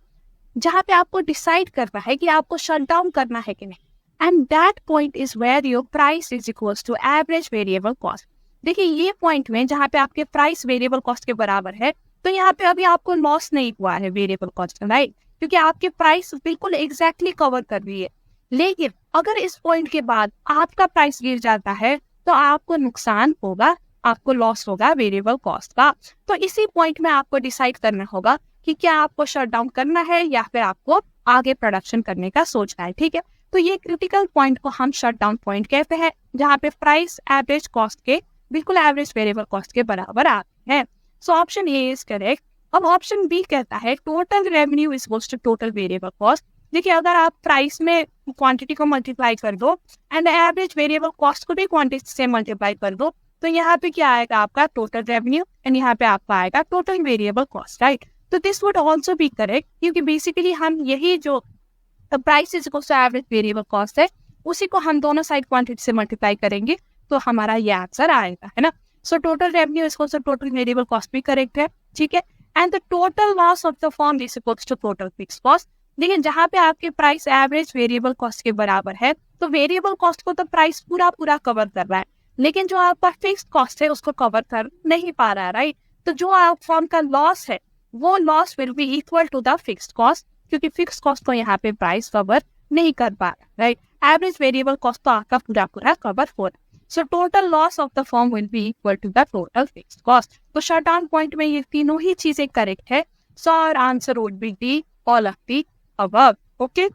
[SPEAKER 1] जहां पे आपको डिसाइड करना है कि आपको शट डाउन करना है कि नहीं, and that point is where your price is equals to average variable cost. देखिए ये पॉइंट में जहाँ पे आपके प्राइस वेरिएबल कॉस्ट के बराबर है, तो यहाँ पे अभी आपको लॉस नहीं हुआ है वेरिएबल कॉस्ट, राइट? क्योंकि आपके प्राइस बिल्कुल एग्जैक्टली कवर कर रही है। लेकिन अगर इस पॉइंट के बाद आपका प्राइस गिर जाता है तो आपको नुकसान होगा, आपको लॉस होगा वेरिएबल कॉस्ट का। तो इसी पॉइंट में आपको डिसाइड करना होगा कि क्या आपको शट डाउन करना है या फिर आपको आगे प्रोडक्शन करने का सोचना है, ठीक है? तो ये क्रिटिकल पॉइंट को हम शट डाउन पॉइंट कहते हैं, जहाँ पे प्राइस एवरेज कॉस्ट के बिल्कुल एवरेज वेरिएबल कॉस्ट के बराबर आते हैं। So option A is correct. अब ऑप्शन बी कहता है total revenue is equals to total variable cost. देखिए अगर आप प्राइस में क्वांटिटी को मल्टीप्लाई कर दो एंड एवरेज वेरिएबल कॉस्ट को भी क्वांटिटी से मल्टीप्लाई कर दो, तो यहाँ पे क्या आएगा आपका टोटल रेवेन्यू एंड यहाँ पे आपका आएगा टोटल वेरिएबल कॉस्ट, राइट? तो this would also be correct, क्योंकि बेसिकली हम यही जो price is equals to average variable cost है, उसी को हम दोनों साइड क्वांटिटी से मल्टीप्लाई करेंगे तो हमारा ये आंसर आएगा, है ना? So total revenue is equals to total variable cost भी करेक्ट है, ठीक है? And the total loss of the firm is equals to total fixed cost. देखिए जहाँ पे आपके प्राइस एवरेज वेरिएबल कॉस्ट के बराबर है, तो वेरिएबल कॉस्ट को तो प्राइस पूरा कवर कर रहा है, लेकिन जो आपका फिक्स्ड कॉस्ट है उसको कवर कर नहीं पा रहा है, राइट? तो जो आप फर्म का लॉस है वो loss will be equal to the fixed cost, क्योंकि फिक्स्ड कॉस्ट को यहाँ पे प्राइस कवर नहीं कर पा रहा, राइट? एवरेज वेरिएबल कॉस्ट तो आपका पूरा कवर हो रहा है। So total loss of the firm will be equal to the total fixed cost. तो shut down point में ये तीनों ही चीजें करेक्ट है। So our answer would be D, all of the above. Okay.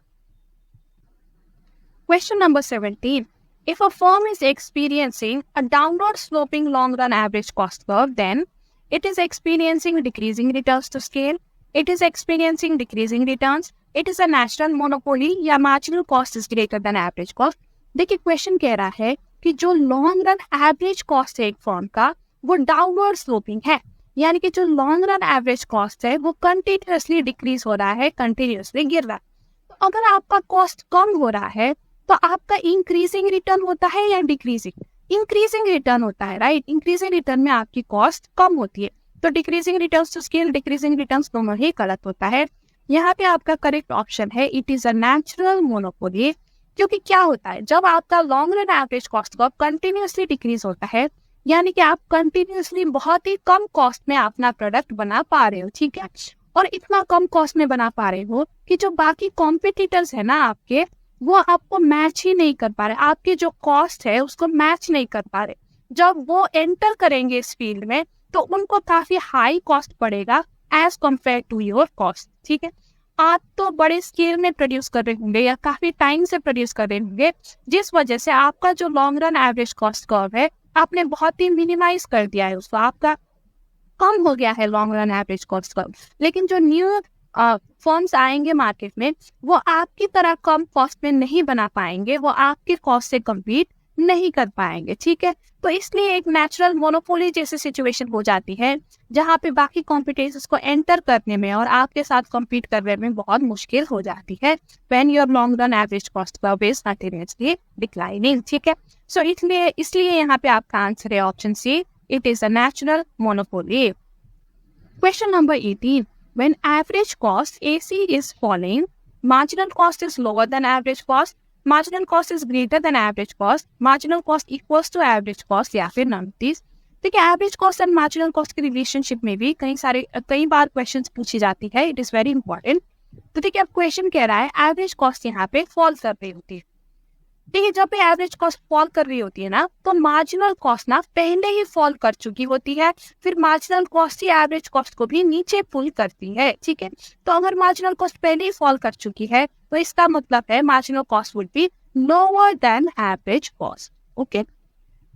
[SPEAKER 1] Question number 17. If a firm is experiencing a downward sloping long run average cost curve, then it is experiencing decreasing returns to scale. It is experiencing decreasing returns. It is a natural monopoly या marginal cost is greater than average cost. देखिए question कह रहा है कि जो long run average cost है एक firm का वो डाउनवर्ड स्लोपिंग है, यानी कि जो लॉन्ग रन एवरेज कॉस्ट है वो कंटिन्यूअसली डिक्रीज हो रहा है, कंटिन्यूअसली गिर रहा है। तो अगर आपका कॉस्ट कम हो रहा है तो आपका इंक्रीजिंग रिटर्न होता है या डिक्रीजिंग? इंक्रीजिंग रिटर्न होता है, राइट? इंक्रीजिंग रिटर्न में आपकी कॉस्ट कम होती है, तो decreasing returns to scale, decreasing returns दोनों ही गलत होता है। यहाँ पे आपका करेक्ट ऑप्शन है it is a natural monopoly. क्योंकि क्या होता है जब आपका long run average cost curve continuously decrease होता है, यानी कि आप कंटिन्यूअसली बहुत ही कम कॉस्ट में अपना प्रोडक्ट बना पा रहे हो, ठीक है? और इतना कम कॉस्ट में बना पा रहे हो कि जो बाकी कॉम्पिटिटर्स है ना आपके, वो आपको मैच ही नहीं कर पा रहे, आपकी जो कॉस्ट है उसको मैच नहीं कर पा रहे। जब वो एंटर करेंगे इस फील्ड में तो उनको काफी हाई कॉस्ट पड़ेगा as compare to your cost, ठीक है? आप तो बड़े स्केल में प्रोड्यूस कर रहे होंगे या काफी टाइम से प्रोड्यूस कर रहे होंगे, जिस वजह से आपका जो long run average cost curve है आपने बहुत ही मिनिमाइज कर दिया है उसको, आपका कम हो गया है long run average cost curve. लेकिन जो न्यू फर्म्स आएंगे मार्केट में वो आपकी तरह कम कॉस्ट में नहीं बना पाएंगे, वो आपके कॉस्ट से कम्पीट नहीं कर पाएंगे, ठीक है? तो इसलिए एक नेचुरल मोनोपोली जैसी सिचुएशन हो जाती है जहाँ पे बाकी कॉम्पिटिटर्स को एंटर करने में और आपके साथ कम्पीट करने में बहुत मुश्किल हो जाती है when your long run average cost curve is continuously declining, ठीक है? सो इसलिए यहाँ पे आपका आंसर है option C, it is a natural monopoly. Question number 18. When average cost AC is falling, marginal cost is lower than average cost, marginal cost is greater than average cost, marginal cost equals to average cost या फिर none of these। देखिए average cost and marginal cost के relationship में भी कई बार questions पूछी जाती है, इट इज वेरी इंपॉर्टेंट। तो देखिए अब क्वेश्चन कह रहा है एवरेज कॉस्ट यहाँ पे फॉल कर रही होती है, देखिए जब भी एवरेज कॉस्ट फॉल कर रही होती है ना, तो मार्जिनल कॉस्ट ना पहले ही फॉल कर चुकी होती है, फिर मार्जिनल कॉस्ट ही एवरेज कॉस्ट को भी नीचे पुल करती है, ठीक है। तो अगर मार्जिनल कॉस्ट पहले ही फॉल कर चुकी है तो इसका मतलब है marginal cost would be lower than average cost. Okay,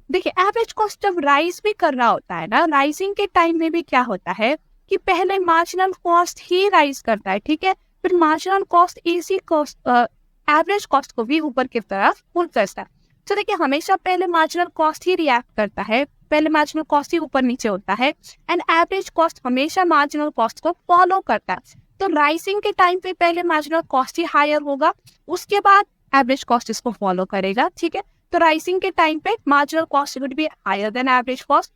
[SPEAKER 1] देखिए एवरेज कॉस्ट जब राइज भी कर रहा होता है ना, राइजिंग के टाइम में भी क्या होता है कि पहले मार्जिनल कॉस्ट ही राइज करता है, ठीक है, फिर मार्जिनल कॉस्ट इसी कॉस्ट एवरेज कॉस्ट को भी ऊपर की तरफ पुल करता है। तो देखिए हमेशा पहले मार्जिनल कॉस्ट ही रिएक्ट करता है, पहले मार्जिनल कॉस्ट ही ऊपर नीचे होता है, एंड एवरेज कॉस्ट हमेशा मार्जिनल कॉस्ट को फॉलो करता है। तो राइजिंग के टाइम पे पहले मार्जिनल कॉस्ट ही हायर होगा, उसके बाद एवरेज कॉस्ट इसको फॉलो करेगा, ठीक है। तो राइजिंग के टाइम पे marginal cost would be higher than average cost.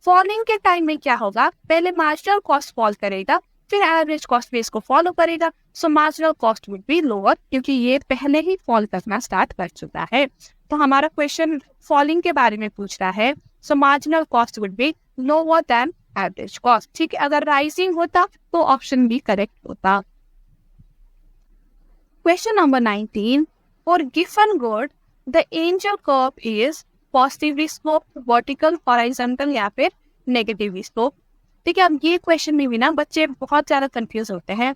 [SPEAKER 1] Falling के टाइम में क्या होगा, पहले मार्जिनल कॉस्ट फॉल करेगा, फिर एवरेज कॉस्ट भी इसको फॉलो करेगा। सो marginal cost would be lower, क्योंकि ये पहले ही फॉल करना स्टार्ट कर चुका है। तो हमारा क्वेश्चन फॉलिंग के बारे में पूछ रहा है, सो marginal cost would be lower than average cost, ठीक है। अगर राइजिंग होता तो ऑप्शन बी करेक्ट होता। Question number 19, for given good the angel curve is positively sloped, vertical, horizontal या फिर नेगेटिवली स्लोप। देखिए अब ये क्वेश्चन में भी ना बच्चे बहुत ज्यादा कंफ्यूज होते हैं।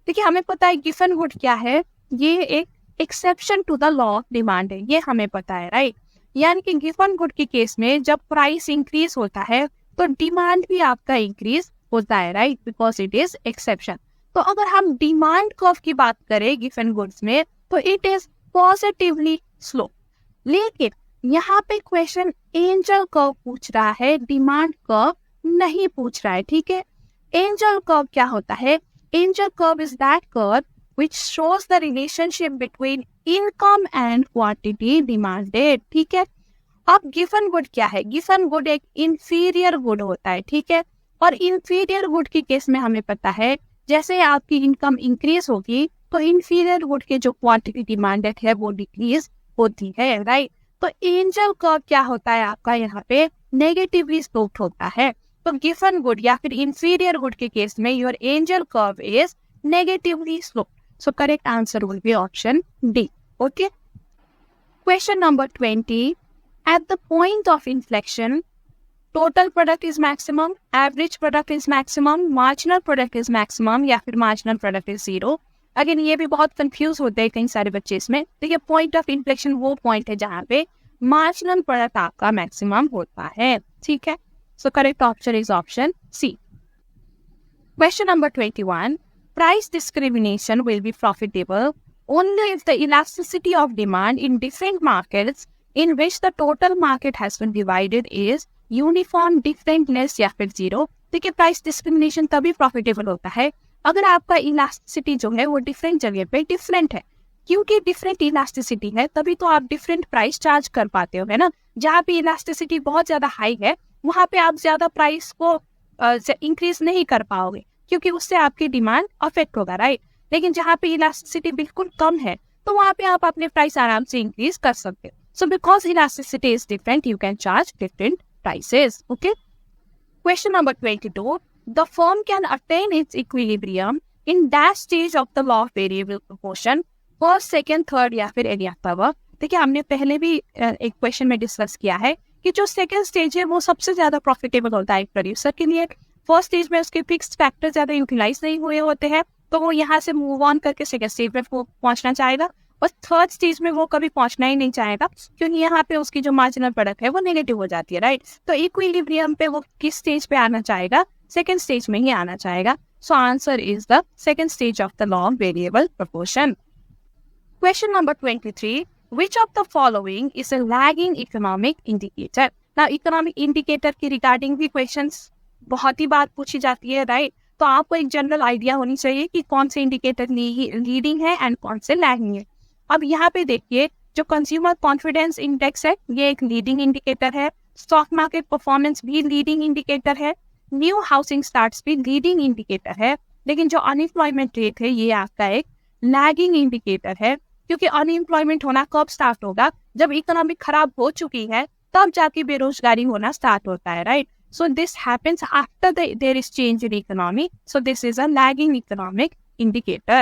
[SPEAKER 1] देखिए हमें पता है गिवन गुड क्या है, ये एक exception to the law of demand है, ये हमें पता है, राइट। यानी कि गिवन गुड के केस में जब प्राइस इंक्रीज होता है तो डिमांड भी आपका इंक्रीज होता है, right, because it is exception. तो अगर हम डिमांड कर्व की बात करें गिवन गुड्स में तो इट इज पॉजिटिवली स्लोप। लेकिन यहाँ पे क्वेश्चन एंजल कर्व पूछ रहा है, डिमांड कर्व नहीं पूछ रहा है, ठीक है। एंजल कर्व क्या होता है, angel curve is that curve which shows the relationship between income and quantity demanded, ठीक है। अब गिवन गुड क्या है, गिवन गुड एक इंफीरियर गुड होता है, ठीक है। और इंफीरियर गुड के केस में हमें पता है जैसे आपकी इनकम इंक्रीज होगी तो इंफीरियर गुड के जो क्वांटिटी डिमांडेड है वो डिक्रीज होती है, राइट। तो एंजल कर्व क्या होता है आपका यहाँ पे नेगेटिवली स्लोप्ड होता है। तो गिवन गुड या फिर इंफीरियर गुड के केस में your angel curve is negatively sloped. So correct answer will be option D. Okay. Question number 20. At the point of inflection, total product is maximum, average product is maximum, marginal product is maximum या फिर marginal product is zero. Again ये भी बहुत confuse होते हैं कई सारे बच्चे इसमें। देखिए point of inflection वो point है जहाँ पे marginal product आपका maximum होता है, ठीक है। So correct option is option C. Question number 21. Price discrimination will be profitable only if the elasticity of demand in different markets in which the total market has been divided is uniform, different, less या फिर zero। देखिए price discrimination तभी profitable होता है अगर आपका elasticity जो है वो डिफरेंट जगह पे डिफरेंट है। क्योंकि डिफरेंट इलास्टिसिटी है तभी तो आप डिफरेंट प्राइस चार्ज कर पाते हो, है ना। जहाँ पे इलास्टिसिटी बहुत ज्यादा हाई है वहाँ पे आप ज्यादा प्राइस को इंक्रीज नहीं कर पाओगे क्योंकि उससे आपकी डिमांड अफेक्ट होगा, राइट। लेकिन जहाँ पे इलास्टिसिटी बिल्कुल कम है तो वहाँ पे आप अपने प्राइस आराम से इंक्रीज कर सकते हो। So because elasticity is different you can charge different prices. Okay. Question number 22. The firm can attain it's equilibrium in that stage of the law of variable proportion, first, second, third या फिर any of the above. देखिए हमने पहले भी एक question में discuss किया है कि जो सेकंड स्टेज है वो सबसे ज्यादा प्रॉफिटेबल होता है प्रोड्यूसर के लिए। फर्स्ट स्टेज में उसके फिक्स्ड फैक्टर ज्यादा यूटिलाइज नहीं हुए होते हैं तो वो यहाँ से मूव ऑन करके सेकंड स्टेज में वो पहुंचना चाहेगा, और थर्ड स्टेज में वो कभी पहुंचना ही नहीं चाहेगा क्योंकि यहाँ पे उसकी जो मार्जिनल प्रोडक्ट है वो नेगेटिव हो जाती है, राइट। तो इक्विलिब्रियम पे वो किस स्टेज पे आना चाहेगा, सेकंड स्टेज में ही आना चाहेगा। So answer is the second stage of the law of variable proportion. Question number 23. Which of the following is a lagging economic indicator? Now economic indicator की रिगार्डिंग भी क्वेश्चंस बहुत ही बात पूछी जाती है, राइट। तो आपको एक जनरल आइडिया होनी चाहिए कि कौन से इंडिकेटर लीडिंग है एंड कौन से लैगिंग है। अब यहाँ पे देखिए जो कंज्यूमर कॉन्फिडेंस इंडेक्स है ये एक लीडिंग इंडिकेटर है, स्टॉक मार्केट परफॉर्मेंस भी लीडिंग इंडिकेटर है, न्यू हाउसिंग स्टार्ट्स भी लीडिंग इंडिकेटर है, लेकिन जो अनएम्प्लॉयमेंट रेट है ये आपका एक लैगिंग इंडिकेटर है। क्योंकि अनएम्प्लॉयमेंट होना कब स्टार्ट होगा, जब इकोनॉमी खराब हो चुकी है तब जाके बेरोजगारी होना स्टार्ट होता है, right. So this happens after there is change in economy. So this is a lagging economic indicator.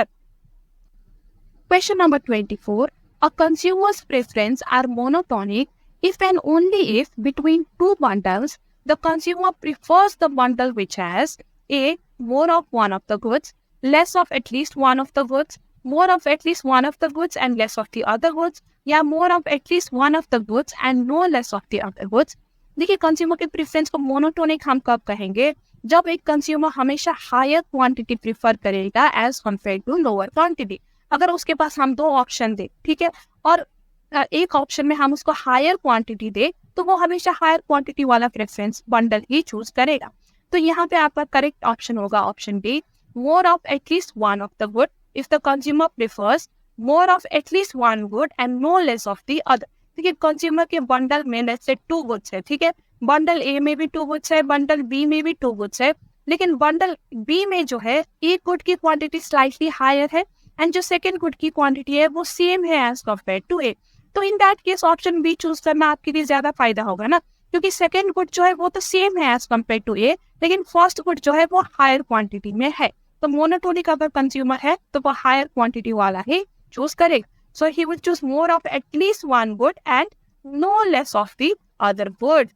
[SPEAKER 1] Question number 24. A consumer's preference are monotonic if and only if between two bundles the consumer prefers the bundle which has A. more of one of the goods, less of at least one of the goods, more of at least one of the goods and less of the other goods, या more of at least one of the goods and no less of the other goods। देखिए consumer के preference को monotonic हम कब कहेंगे, जब एक consumer हमेशा हायर क्वांटिटी प्रीफर करेगा as compare to lower quantity. अगर उसके पास हम दो ऑप्शन दे, ठीक है, और एक ऑप्शन में हम उसको हायर क्वांटिटी दे, तो वो हमेशा हायर क्वांटिटी वाला प्रेफरेंस बंडल ही चूज करेगा। तो यहाँ पे आपका करेक्ट ऑप्शन होगा option D, more of at least one of the good if the consumer prefers more of at least one good and no less of the other. देखिए consumer के बंडल में लेट्स से 2 गुड्स है, ठीक है, bundle ए में भी 2 goods है, bundle B में भी 2 गुड्स है, लेकिन बंडल बी में जो है एक गुड की क्वांटिटी स्लाइटली हायर है एंड जो सेकंड गुड की क्वांटिटी है वो सेम है एज कम्पेयर टू ए। तो in that case option B choose करना आपके लिए ज्यादा फायदा होगा ना, क्योंकि सेकंड गुड जो है वो तो सेम है एज कम्पेयर टू ए, लेकिन फर्स्ट गुड जो है वो हायर क्वांटिटी में है। तो मोनोटोनिक अगर कंज्यूमर है तो वो हायर क्वांटिटी वाला ही चूज करेगा। So he will choose more of at least one good and no less of the other good.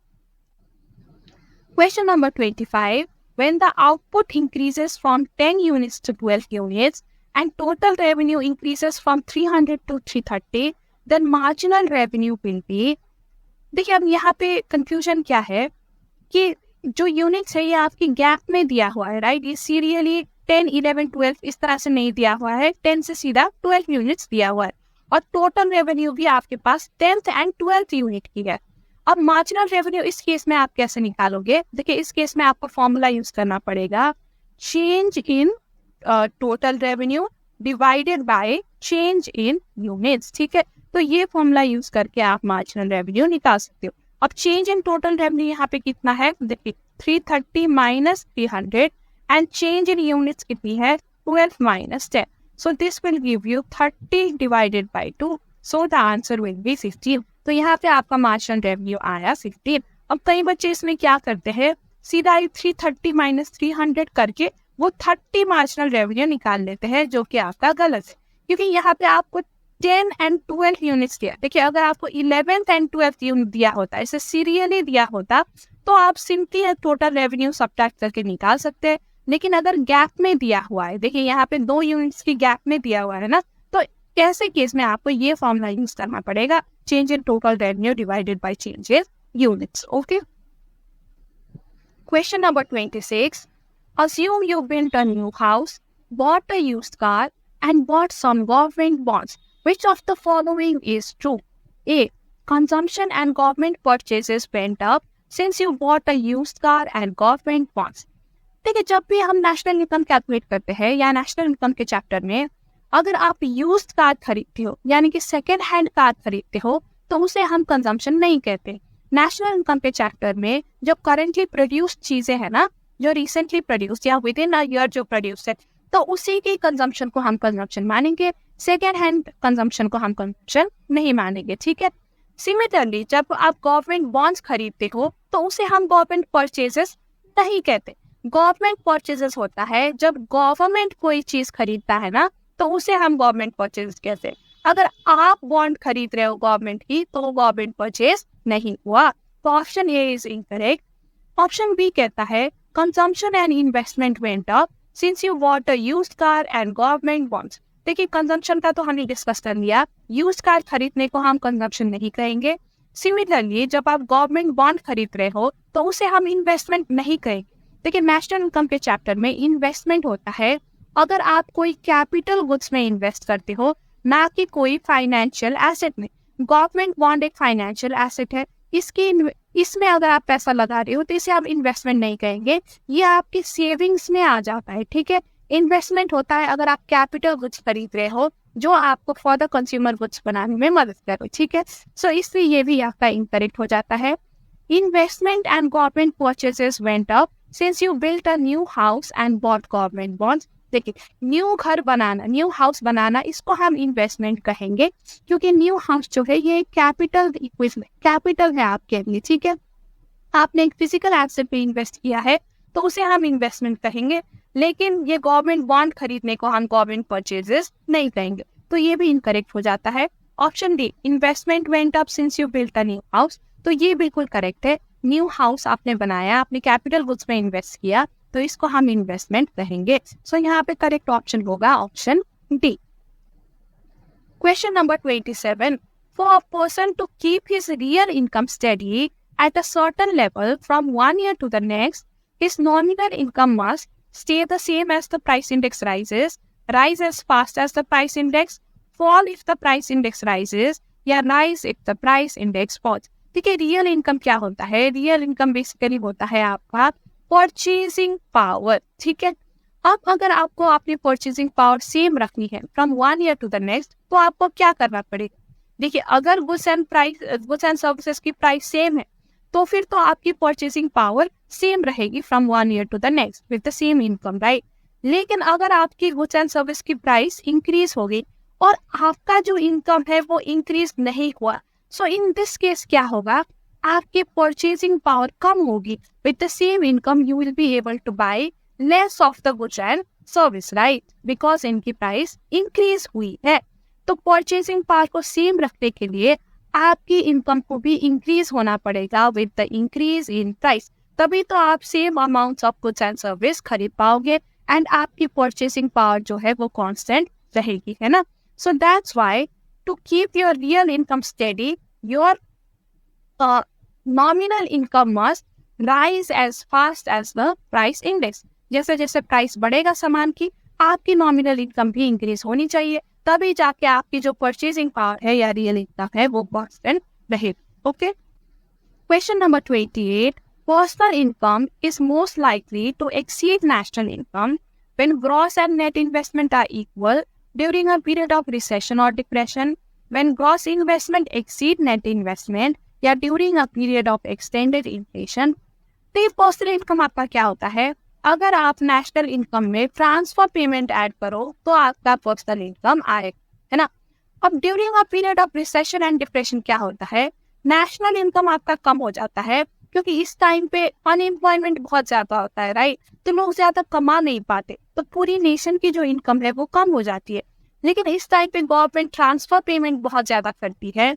[SPEAKER 1] Question number 25. When the output increases from 10 units to 12 units and total revenue increases from 300 to 330, then marginal revenue will be। देखिए अब यहाँ पे confusion क्या है कि जो units है ये आपकी गैप में दिया हुआ है, राइट, ये सीरियली 10, 11, 12 इस तरह से नहीं दिया हुआ है, 10 से सीधा 12 यूनिट्स दिया हुआ है और टोटल रेवेन्यू भी आपके पास 10th एंड 12th यूनिट की है। अब मार्जिनल रेवेन्यू इस केस में आप कैसे निकालोगे, देखिए इस केस में आपको फॉर्मूला यूज करना पड़ेगा, change in total revenue divided by change in units, ठीक है। तो ये फॉर्मूला यूज करके आप मार्जिनल रेवेन्यू निकाल सकते हो। अब चेंज इन टोटल रेवेन्यू यहाँ पे कितना है, देखिए 330 minus 300 and change in units कितनी है 12 minus 10, so this will give you 30 divided by 2, so the answer will be 15। तो यहाँ पे आपका मार्जिनल रेवेन्यू आया 15। अब कई बच्चे इसमें क्या करते हैं, सीधा 330 माइनस 300 करके वो 30 मार्जिनल रेवेन्यू निकाल लेते हैं, जो कि आपका गलत है, क्योंकि यहाँ पे आपको 10 एंड 12 यूनिट्स दिया। देखिए अगर आपको 11th एंड 12th यूनिट दिया होता, इसे सीरियली दिया होता, तो आप सिंपली टोटल रेवेन्यू सब्ट्रैक्ट करके निकाल सकते हैं। लेकिन अगर गैप में दिया हुआ है, देखिए यहाँ पे 2 यूनिट्स की गैप में दिया हुआ है ना, तो ऐसे केस में आपको ये फॉर्मूला यूज करना पड़ेगा, change in total revenue divided by change in units. Okay. Question number 26. Assume you built a new house, bought a used car, and bought some government bonds. Which of the following is true? A. Consumption and government purchases went up since you bought a used car and government bonds. देखिए जब भी हम national income calculate करते हैं या national income के chapter में, अगर आप यूज्ड कार खरीदते हो यानी कि सेकेंड हैंड कार खरीदते हो, तो उसे हम कंजम्पशन नहीं कहते। नेशनल इनकम के चैप्टर में जो करंटली प्रोड्यूस्ड चीजें हैं ना, जो रिसेंटली प्रोड्यूस्ड या विद इन अ ईयर जो प्रोड्यूस है, तो उसी की कंजम्पशन को हम कंजम्पशन मानेंगे, सेकेंड हैंड कंजम्पशन को हम कंजम्पशन नहीं मानेंगे, ठीक है। सिमिलरली जब आप गवर्नमेंट बॉन्ड्स खरीदते हो तो उसे हम गवर्नमेंट परचेजेस नहीं कहते। गवर्नमेंट परचेजेस होता है जब गवर्नमेंट कोई चीज खरीदता है ना, तो उसे हम गवर्नमेंट परचेज कहते हैं। अगर आप बॉन्ड खरीद रहे हो गवर्नमेंट की, तो वो गवर्नमेंट परचेज नहीं हुआ। तो option A is incorrect. Option B कहता है consumption and investment went up since you bought a used car and government bonds. देखिए कंजम्पशन का तो हमने डिस्कस कर लिया, यूज्ड कार खरीदने को हम कंजम्पशन नहीं कहेंगे। सिमिलरली जब आप गवर्नमेंट बॉन्ड खरीद रहे हो तो उसे हम इन्वेस्टमेंट नहीं कहेंगे। देखिए नेशनल इनकम के चैप्टर में इन्वेस्टमेंट होता है अगर आप कोई कैपिटल गुड्स में इन्वेस्ट करते हो, ना कि कोई फाइनेंशियल एसेट में। गवर्नमेंट बॉन्ड एक फाइनेंशियल एसेट है, इसमें अगर आप पैसा लगा रहे हो तो इसे आप इन्वेस्टमेंट नहीं कहेंगे, ये आपकी सेविंग्स में आ जाता है, ठीक है। इन्वेस्टमेंट होता है अगर आप कैपिटल गुड्स खरीद रहे हो जो आपको फर्दर कंज्यूमर गुड्स बनाने में मदद करे, ठीक है। सो इसलिए ये भी आपका इनकरेक्ट हो जाता है। Investment and government purchases went up since you built a new house and bought government bonds. देखिए न्यू घर बनाना, न्यू हाउस बनाना, इसको हम इन्वेस्टमेंट कहेंगे, क्योंकि न्यू हाउस जो है ये कैपिटल कैपिटल है आपके लिए, ठीक है। आपने एक फिजिकल एसेट पे इन्वेस्ट किया है तो उसे हम इन्वेस्टमेंट कहेंगे, लेकिन ये गवर्नमेंट बॉन्ड खरीदने को हम गवर्नमेंट परचेजेस नहीं कहेंगे। तो ये भी इनकरेक्ट हो जाता है। Option D, investment went up since you built a new house, तो ये बिल्कुल करेक्ट है। न्यू हाउस आपने बनाया, आपने कैपिटल गुड्स में इन्वेस्ट किया, तो इसको हम इन्वेस्टमेंट कहेंगे। सो यहाँ पे करेक्ट ऑप्शन होगा option D. Question number 27, for a person to keep his real income steady at a certain level from 1 year to the next, his nominal income must stay the same as the price index rises, rise as fast as the price index, fall if the price index rises, या rise if the price index falls। देखिए real income क्या होता है, real income basically होता है आपका purchasing power, ठीक है। अब अगर आपको अपनी परचेजिंग पावर सेम रखनी है from 1 year to the next, तो आपको क्या करना पड़ेगा? देखिए अगर गुड्स एंड सर्विसेज की प्राइस सेम है, तो फिर तो आपकी परचेसिंग पावर सेम रहेगी from 1 year to the next with the same income, right. लेकिन अगर आपकी गुड्स एंड सर्विस की प्राइस इंक्रीज हो गई और आपका जो इनकम है वो इंक्रीज नहीं हुआ, सो इन दिस केस क्या होगा, आपकी परचेसिंग पावर कम होगी। With the same income you will be able to buy less of the goods and service, right, because इनकी प्राइस इंक्रीज हुई है। तो परचेसिंग पावर को सेम रखने के लिए आपकी इनकम को भी इंक्रीज होना पड़ेगा with the increase in price, तभी तो आप same amount of goods and service खरीद पाओगे एंड आपकी परचेसिंग पावर जो है वो कांस्टेंट रहेगी, है ना। So that's why to keep your real income steady, your nominal income must rise as fast as the price index. जैसे जैसे प्राइस बढ़ेगा सामान की, आपकी नॉमिनल इनकम भी इंक्रीज होनी चाहिए, तभी जाके आपकी जो परचेजिंग पावर है या रियल इनकम है वो कांस्टेंट रहेगी। Okay, question number 28, personal income is most likely to exceed national income when gross and net investment are equal during a period of recession और depression, when gross investment exceed net investment, या during a period of extended inflation. तो ये personal income आपका क्या होता है? अगर आप नेशनल इनकम में ट्रांसफर पेमेंट ऐड करो तो आपका पर्सनल इनकम आएगा, है ना। अब during a period of recession and depression क्या होता है, नेशनल इनकम आपका कम हो जाता है क्योंकि इस टाइम पे अनएम्प्लॉयमेंट बहुत ज्यादा होता है, राइट, तो लोग ज्यादा कमा नहीं पाते, तो पूरी नेशन की जो इनकम है वो कम हो जाती है। लेकिन इस टाइम पे गवर्नमेंट ट्रांसफर पेमेंट बहुत ज्यादा करती है।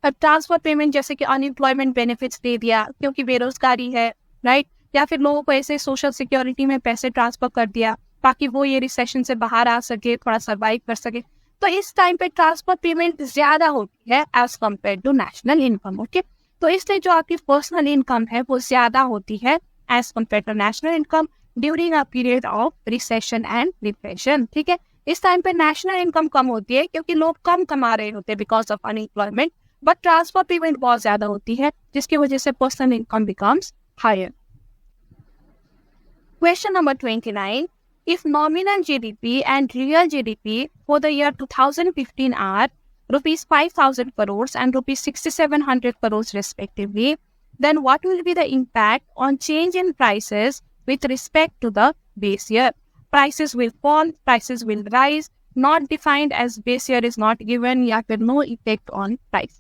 [SPEAKER 1] अब ट्रांसफर पेमेंट जैसे कि अनएम्प्लॉयमेंट बेनिफिट्स दे दिया क्योंकि बेरोजगारी है, राइट, या फिर लोगों को ऐसे सोशल सिक्योरिटी में पैसे ट्रांसफर कर दिया ताकि वो ये रिसेशन से बाहर आ सके, थोड़ा सर्वाइव कर सके। तो इस टाइम पे ट्रांसफर पेमेंट ज्यादा होती है as compare to national income. Okay, तो इसलिए जो आपकी पर्सनल इनकम है वो ज्यादा होती है as compare to national income during a period of recession and depression, ठीक है। इस टाइम पे नेशनल इनकम कम होती है क्योंकि लोग कम कमा रहे होते हैं because of unemployment, but transfer payment बहुत ज्यादा होती है जिसकी वजह से personal income becomes higher. Question number 29. If nominal GDP and real GDP for the year 2015 are rupees 5,000 crores and rupees 6,700 crores respectively, then what will be the impact on change in prices with respect to the base year? Prices will fall, prices will rise, not defined as base year is not given, या फिर no effect on price।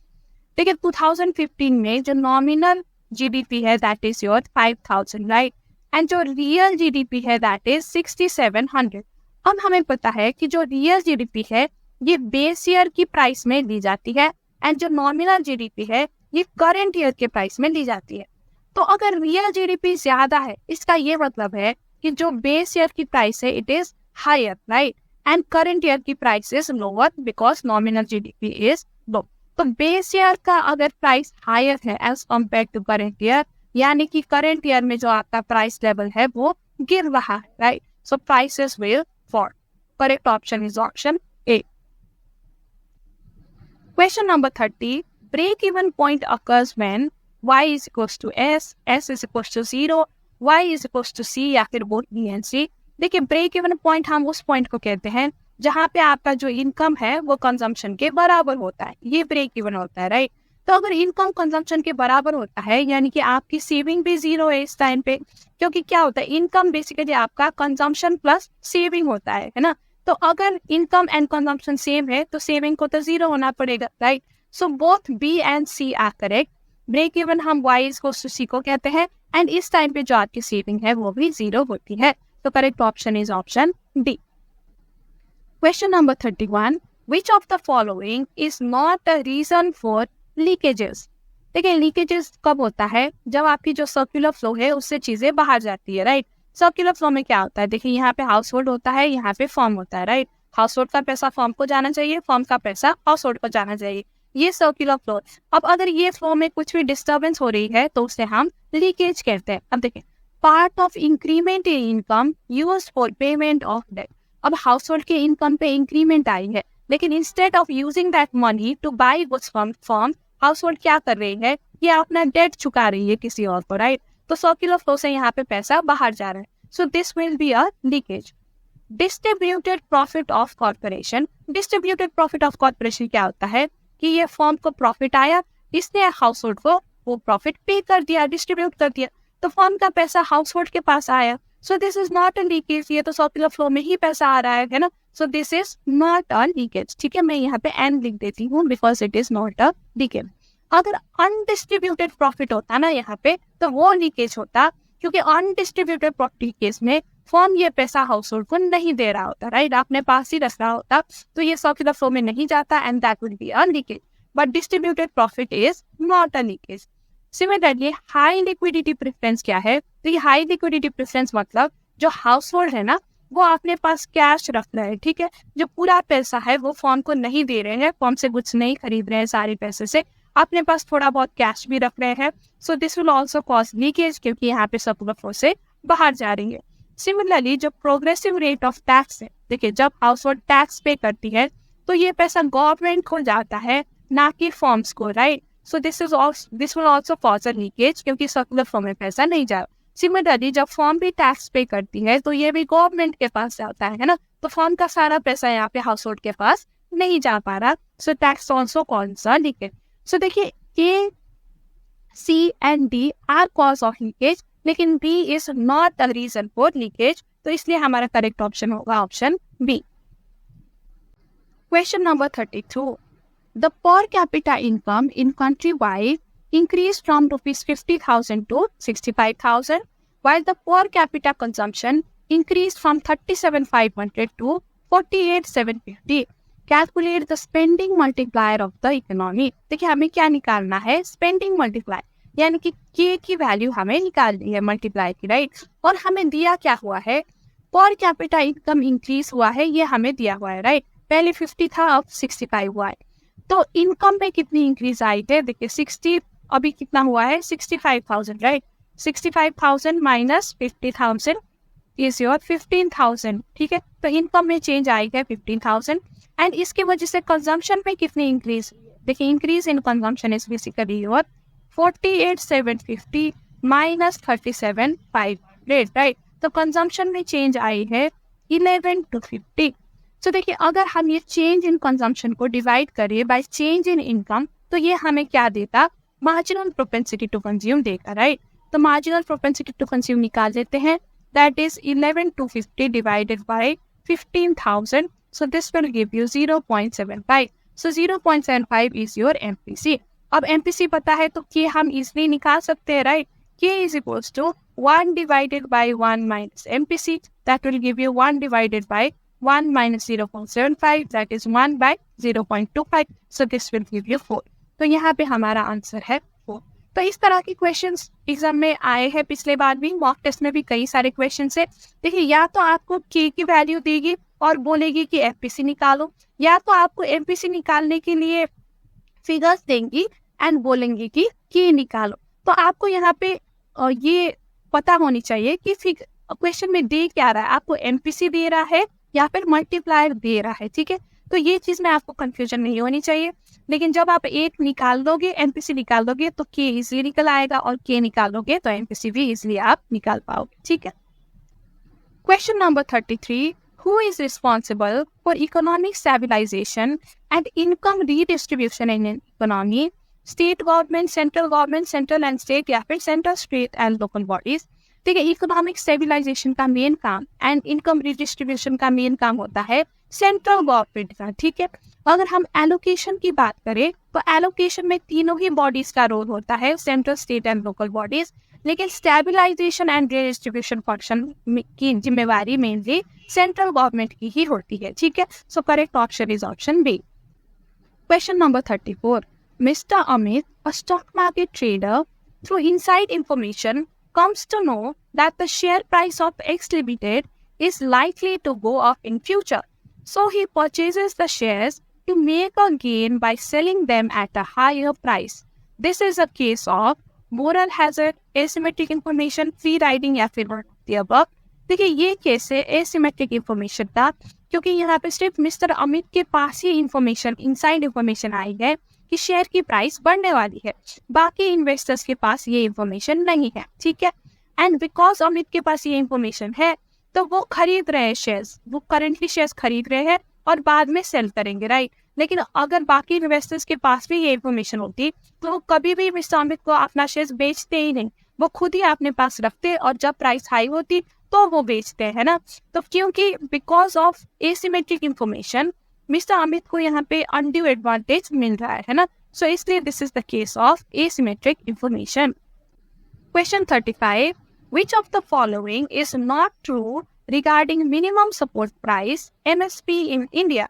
[SPEAKER 1] देखिए 2015 में जो nominal GDP है that is your 5,000, right? And जो real GDP है that is 6,700। अब हमें पता है कि जो रियल जीडीपी है ये बेस ईयर की प्राइस में ली जाती है एंड जो नॉमिनल जीडीपी है ये करंट ईयर के प्राइस में ली जाती है। तो अगर रियल जीडीपी ज्यादा है इसका ये मतलब है कि जो बेस ईयर की प्राइस है it is higher, right, and current year की price is lower because nominal GDP is low. तो बेस ईयर का अगर प्राइस हायर है as compare to current year, यानी कि करंट ईयर में जो आपका प्राइस लेवल है वो गिर रहा है, right, so prices will fall. Correct option is option A. Question number 30, break even point occurs when y is equals to s, s is equals to 0, y is equals to c या फिर both b and c। देखिए break even point हम उस point को कहते हैं जहाँ पे आपका जो इनकम है वो कंजम्पशन के बराबर होता है, ये ब्रेक इवन होता है, राइट। तो अगर इनकम कंजम्पशन के बराबर होता है यानी कि आपकी सेविंग भी जीरो है इस टाइम पे, क्योंकि क्या होता है इनकम बेसिकली आपका कंजम्पशन प्लस सेविंग होता है ना। तो अगर इनकम एंड कंजम्पशन सेम है तो सेविंग को तो जीरो होना पड़ेगा, right. So both B and C are correct. Break even हम वाई को सी को कहते हैं एंड इस टाइम पे जो आपकी सेविंग है वो भी जीरो होती है। तो correct option is option D. Question number 31, which of the following is not a reason for leakages. देखिए लीकेजेस कब होता है, जब आपकी जो सर्कुलर फ्लो है उससे चीजें बाहर जाती है, राइट। सर्कुलर फ्लो में क्या होता है, देखिए यहाँ पे हाउस होल्ड होता है, यहाँ पे फॉर्म होता है, राइट। हाउस होल्ड का पैसा फॉर्म को जाना चाहिए, फॉर्म का पैसा हाउस होल्ड को जाना चाहिए, ये सर्कुलर फ्लो। अब अगर ये फ्लो में कुछ भी डिस्टर्बेंस हो रही है तो उसे हम लीकेज कहते हैं। अब देखिए, part of increment in income used for payment of debt. अब हाउस होल्ड के इनकम पे इंक्रीमेंट आई है, लेकिन instead of using that money to buy goods from firm, household क्या कर रही है, ये अपना डेट चुका रही है किसी और को, राइट। तो सर्कुलर फ्लो से यहाँ पे पैसा बाहर जा रहा है, so this will be a leakage. Distributed profit of corporation. Distributed profit of corporation क्या होता है कि ये फर्म को प्रॉफिट आया, इसने हाउस होल्ड को वो प्रॉफिट पे कर दिया, डिस्ट्रीब्यूट कर दिया, तो फर्म का पैसा हाउस होल्ड के पास आया, सो this is not a leakage. ये तो सर्कुलर फ्लो में ही पैसा आ रहा है ना, सो this is not a leakage. ठीक है, मैं यहाँ पे एन लिख देती हूँ because it is not a leakage. अगर अनडिस्ट्रीब्यूटेड प्रॉफिट होता ना यहाँ पे तो वो लीकेज होता, क्योंकि अनडिस्ट्रीब्यूटेड प्रॉफिट केस में फर्म ये पैसा हाउस होल्ड को नहीं दे रहा होता, राइट, अपने पास ही रख रहा होता, तो ये सर्कुलर फ्लो में नहीं जाता and that will be a leakage. But distributed profit is not a leakage. Similarly high liquidity preference क्या है, तो ये हाई लिक्विडिटी प्रेफरेंस मतलब जो हाउस होल्ड है ना वो अपने पास कैश रख रहा है, ठीक है, जो पूरा पैसा है वो फर्म को नहीं दे रहे हैं, फर्म से कुछ नहीं खरीद रहे हैं सारे पैसे से, अपने पास थोड़ा बहुत कैश भी रख रहे हैं, so this will also cause leakage, क्योंकि यहाँ पे सर्कुलर फ्लो से बाहर जा रही है। सिमिलरली जो प्रोग्रेसिव रेट ऑफ टैक्स है, देखिए जब हाउस होल्ड टैक्स पे करती है तो ये पैसा गवर्नमेंट को जाता है, ना कि फर्म्स को, right. So this will also cause a leakage, क्योंकि सर्कुलर फ्लो में पैसा नहीं जाए। सिमिलरली जब फर्म भी टैक्स पे करती है तो ये भी गवर्नमेंट के पास जाता है ना, तो फर्म का सारा पैसा यहाँ पे हाउस होल्ड के पास नहीं जा पा रहा, so tax also cause a leakage. So देखिए A, C and D are cause of leakage, लेकिन B is not the reason for leakage, तो इसलिए हमारा करेक्ट ऑप्शन होगा option B. Question number 32, the per capita income in country wide increased from rupees 50,000 to 65,000, while the per capita consumption increased from 37,500 to 48,750. Calculate the spending multiplier of the economy. देखिए हमें क्या निकालना है, spending multiply, यानी कि के की value हमें निकालनी है मल्टीप्लाई की, राइट। और हमें दिया क्या हुआ है, पर कैपिटा इनकम इंक्रीज हुआ है, ये हमें दिया हुआ है, राइट। पहले 50 था, अब 65 हुआ है, तो इनकम में कितनी इंक्रीज आई है, देखिए 60 अभी कितना हुआ है 65,000, राइट। 65,000 माइनस 50,000 इज योर 15,000, ठीक है, तो इनकम में चेंज आई है 15,000 एंड इसकी वजह से कंजम्पशन में कितनी इंक्रीज, देखिए increase in consumption is basically your 48,750 minus 37,500, right. तो कंजम्पशन में चेंज आई है 11 to 50। तो देखिए अगर हम ये चेंज इन कंजम्पशन को डिवाइड करें बाय चेंज इन इनकम तो ये हमें क्या देता, मार्जिनल प्रोपेंसिटी टू कंज्यूम देगा, राइट। तो मार्जिनल प्रोपेंसिटी टू कंज्यूम निकाल देते हैं, that is 11 to 50 divided by 15,000, so this will give you 0.75, so 0.75 is your MPC. अब एमपीसी पता है तो के हम इजिली निकाल सकते हैं, right. K is equals to 1 divided by 1 minus MPC, that will give you 1 divided by 1 minus 0.75, that is 1 by 0.25, so this will give you 4। तो यहाँ पे हमारा आंसर है 4। तो इस तरह के क्वेश्चंस एग्जाम में आए हैं, पिछले बार भी मॉक टेस्ट में भी कई सारे क्वेश्चंस है। देखिए या तो आपको के की वैल्यू देगी और बोलेगी कि एमपीसी निकालो, या तो आपको एमपीसी निकालने के लिए फिगर्स देंगी एंड बोलेंगी कि के निकालो। तो आपको यहाँ पे ये पता होनी चाहिए कि क्वेश्चन में दे क्या रहा है, आपको एमपीसी दे रहा है या फिर मल्टीप्लायर दे रहा है, ठीक है। तो ये चीज में आपको कंफ्यूजन नहीं होनी चाहिए, लेकिन जब आप एक निकाल दोगे, एमपीसी निकाल दोगे तो के इजीली निकल आएगा, और के निकाल दोगे तो एमपीसी भी इजीली आप निकाल पाओगे, ठीक है। Question number 33, who is responsible for economic stabilisation and income redistribution in economy, state government, central and state, या फिर central, state and local bodies. ठीक है, इकोनॉमिक स्टेबिलाईजेशन का मेन काम एंड इनकम रिडिस्ट्रीब्यूशन का मेन काम होता है सेंट्रल गवर्नमेंट का, ठीक है। अगर हम एलोकेशन की बात करें तो एलोकेशन में तीनों ही बॉडीज का रोल होता है, central, state and local bodies. लेकिन स्टेबलाइजेशन एंड डिस्ट्रीब्यूशन फंक्शन की जिम्मेवारी मेनली सेंट्रल गवर्नमेंट की ही होती है, ठीक है। So correct option is option B. Question number 34. Mr. Amit, a stock market trader, through inside information, comes to know that the share price of X Limited is likely to go up in future. So he purchases the shares to make a gain by selling them at a higher price. This is a case of moral hazard, asymmetric information, free riding या फिर the above. देखिए ये case है asymmetric information का, क्योंकि यहाँ पे सिर्फ मिस्टर अमित के पास ही इंफॉर्मेशन, इनसाइड इंफॉर्मेशन आई है कि शेयर की प्राइस बढ़ने वाली है, बाकी इन्वेस्टर्स के पास ये इंफॉर्मेशन नहीं है, ठीक है। एंड बिकॉज अमित के पास ये इंफॉर्मेशन है तो वो खरीद रहे हैं शेयर्स, वो करंटली शेयर्स खरीद रहे हैं और बाद में सेल करेंगे, राइट। लेकिन अगर बाकी इन्वेस्टर्स के पास भी ये इंफॉर्मेशन होती तो वो कभी भी मिस्टर अमित को अपना शेयर्स बेचते ही नहीं, वो खुद ही अपने पास रखते और जब प्राइस हाई होती तो वो बेचते हैं ना। तो क्योंकि because of asymmetric information mister Amit को यहाँ पे अनड्यू एडवांटेज मिल रहा है ना। सो इसलिए this is the case of asymmetric information. Question 35. Which of the following is not true regarding minimum support price MSP in India?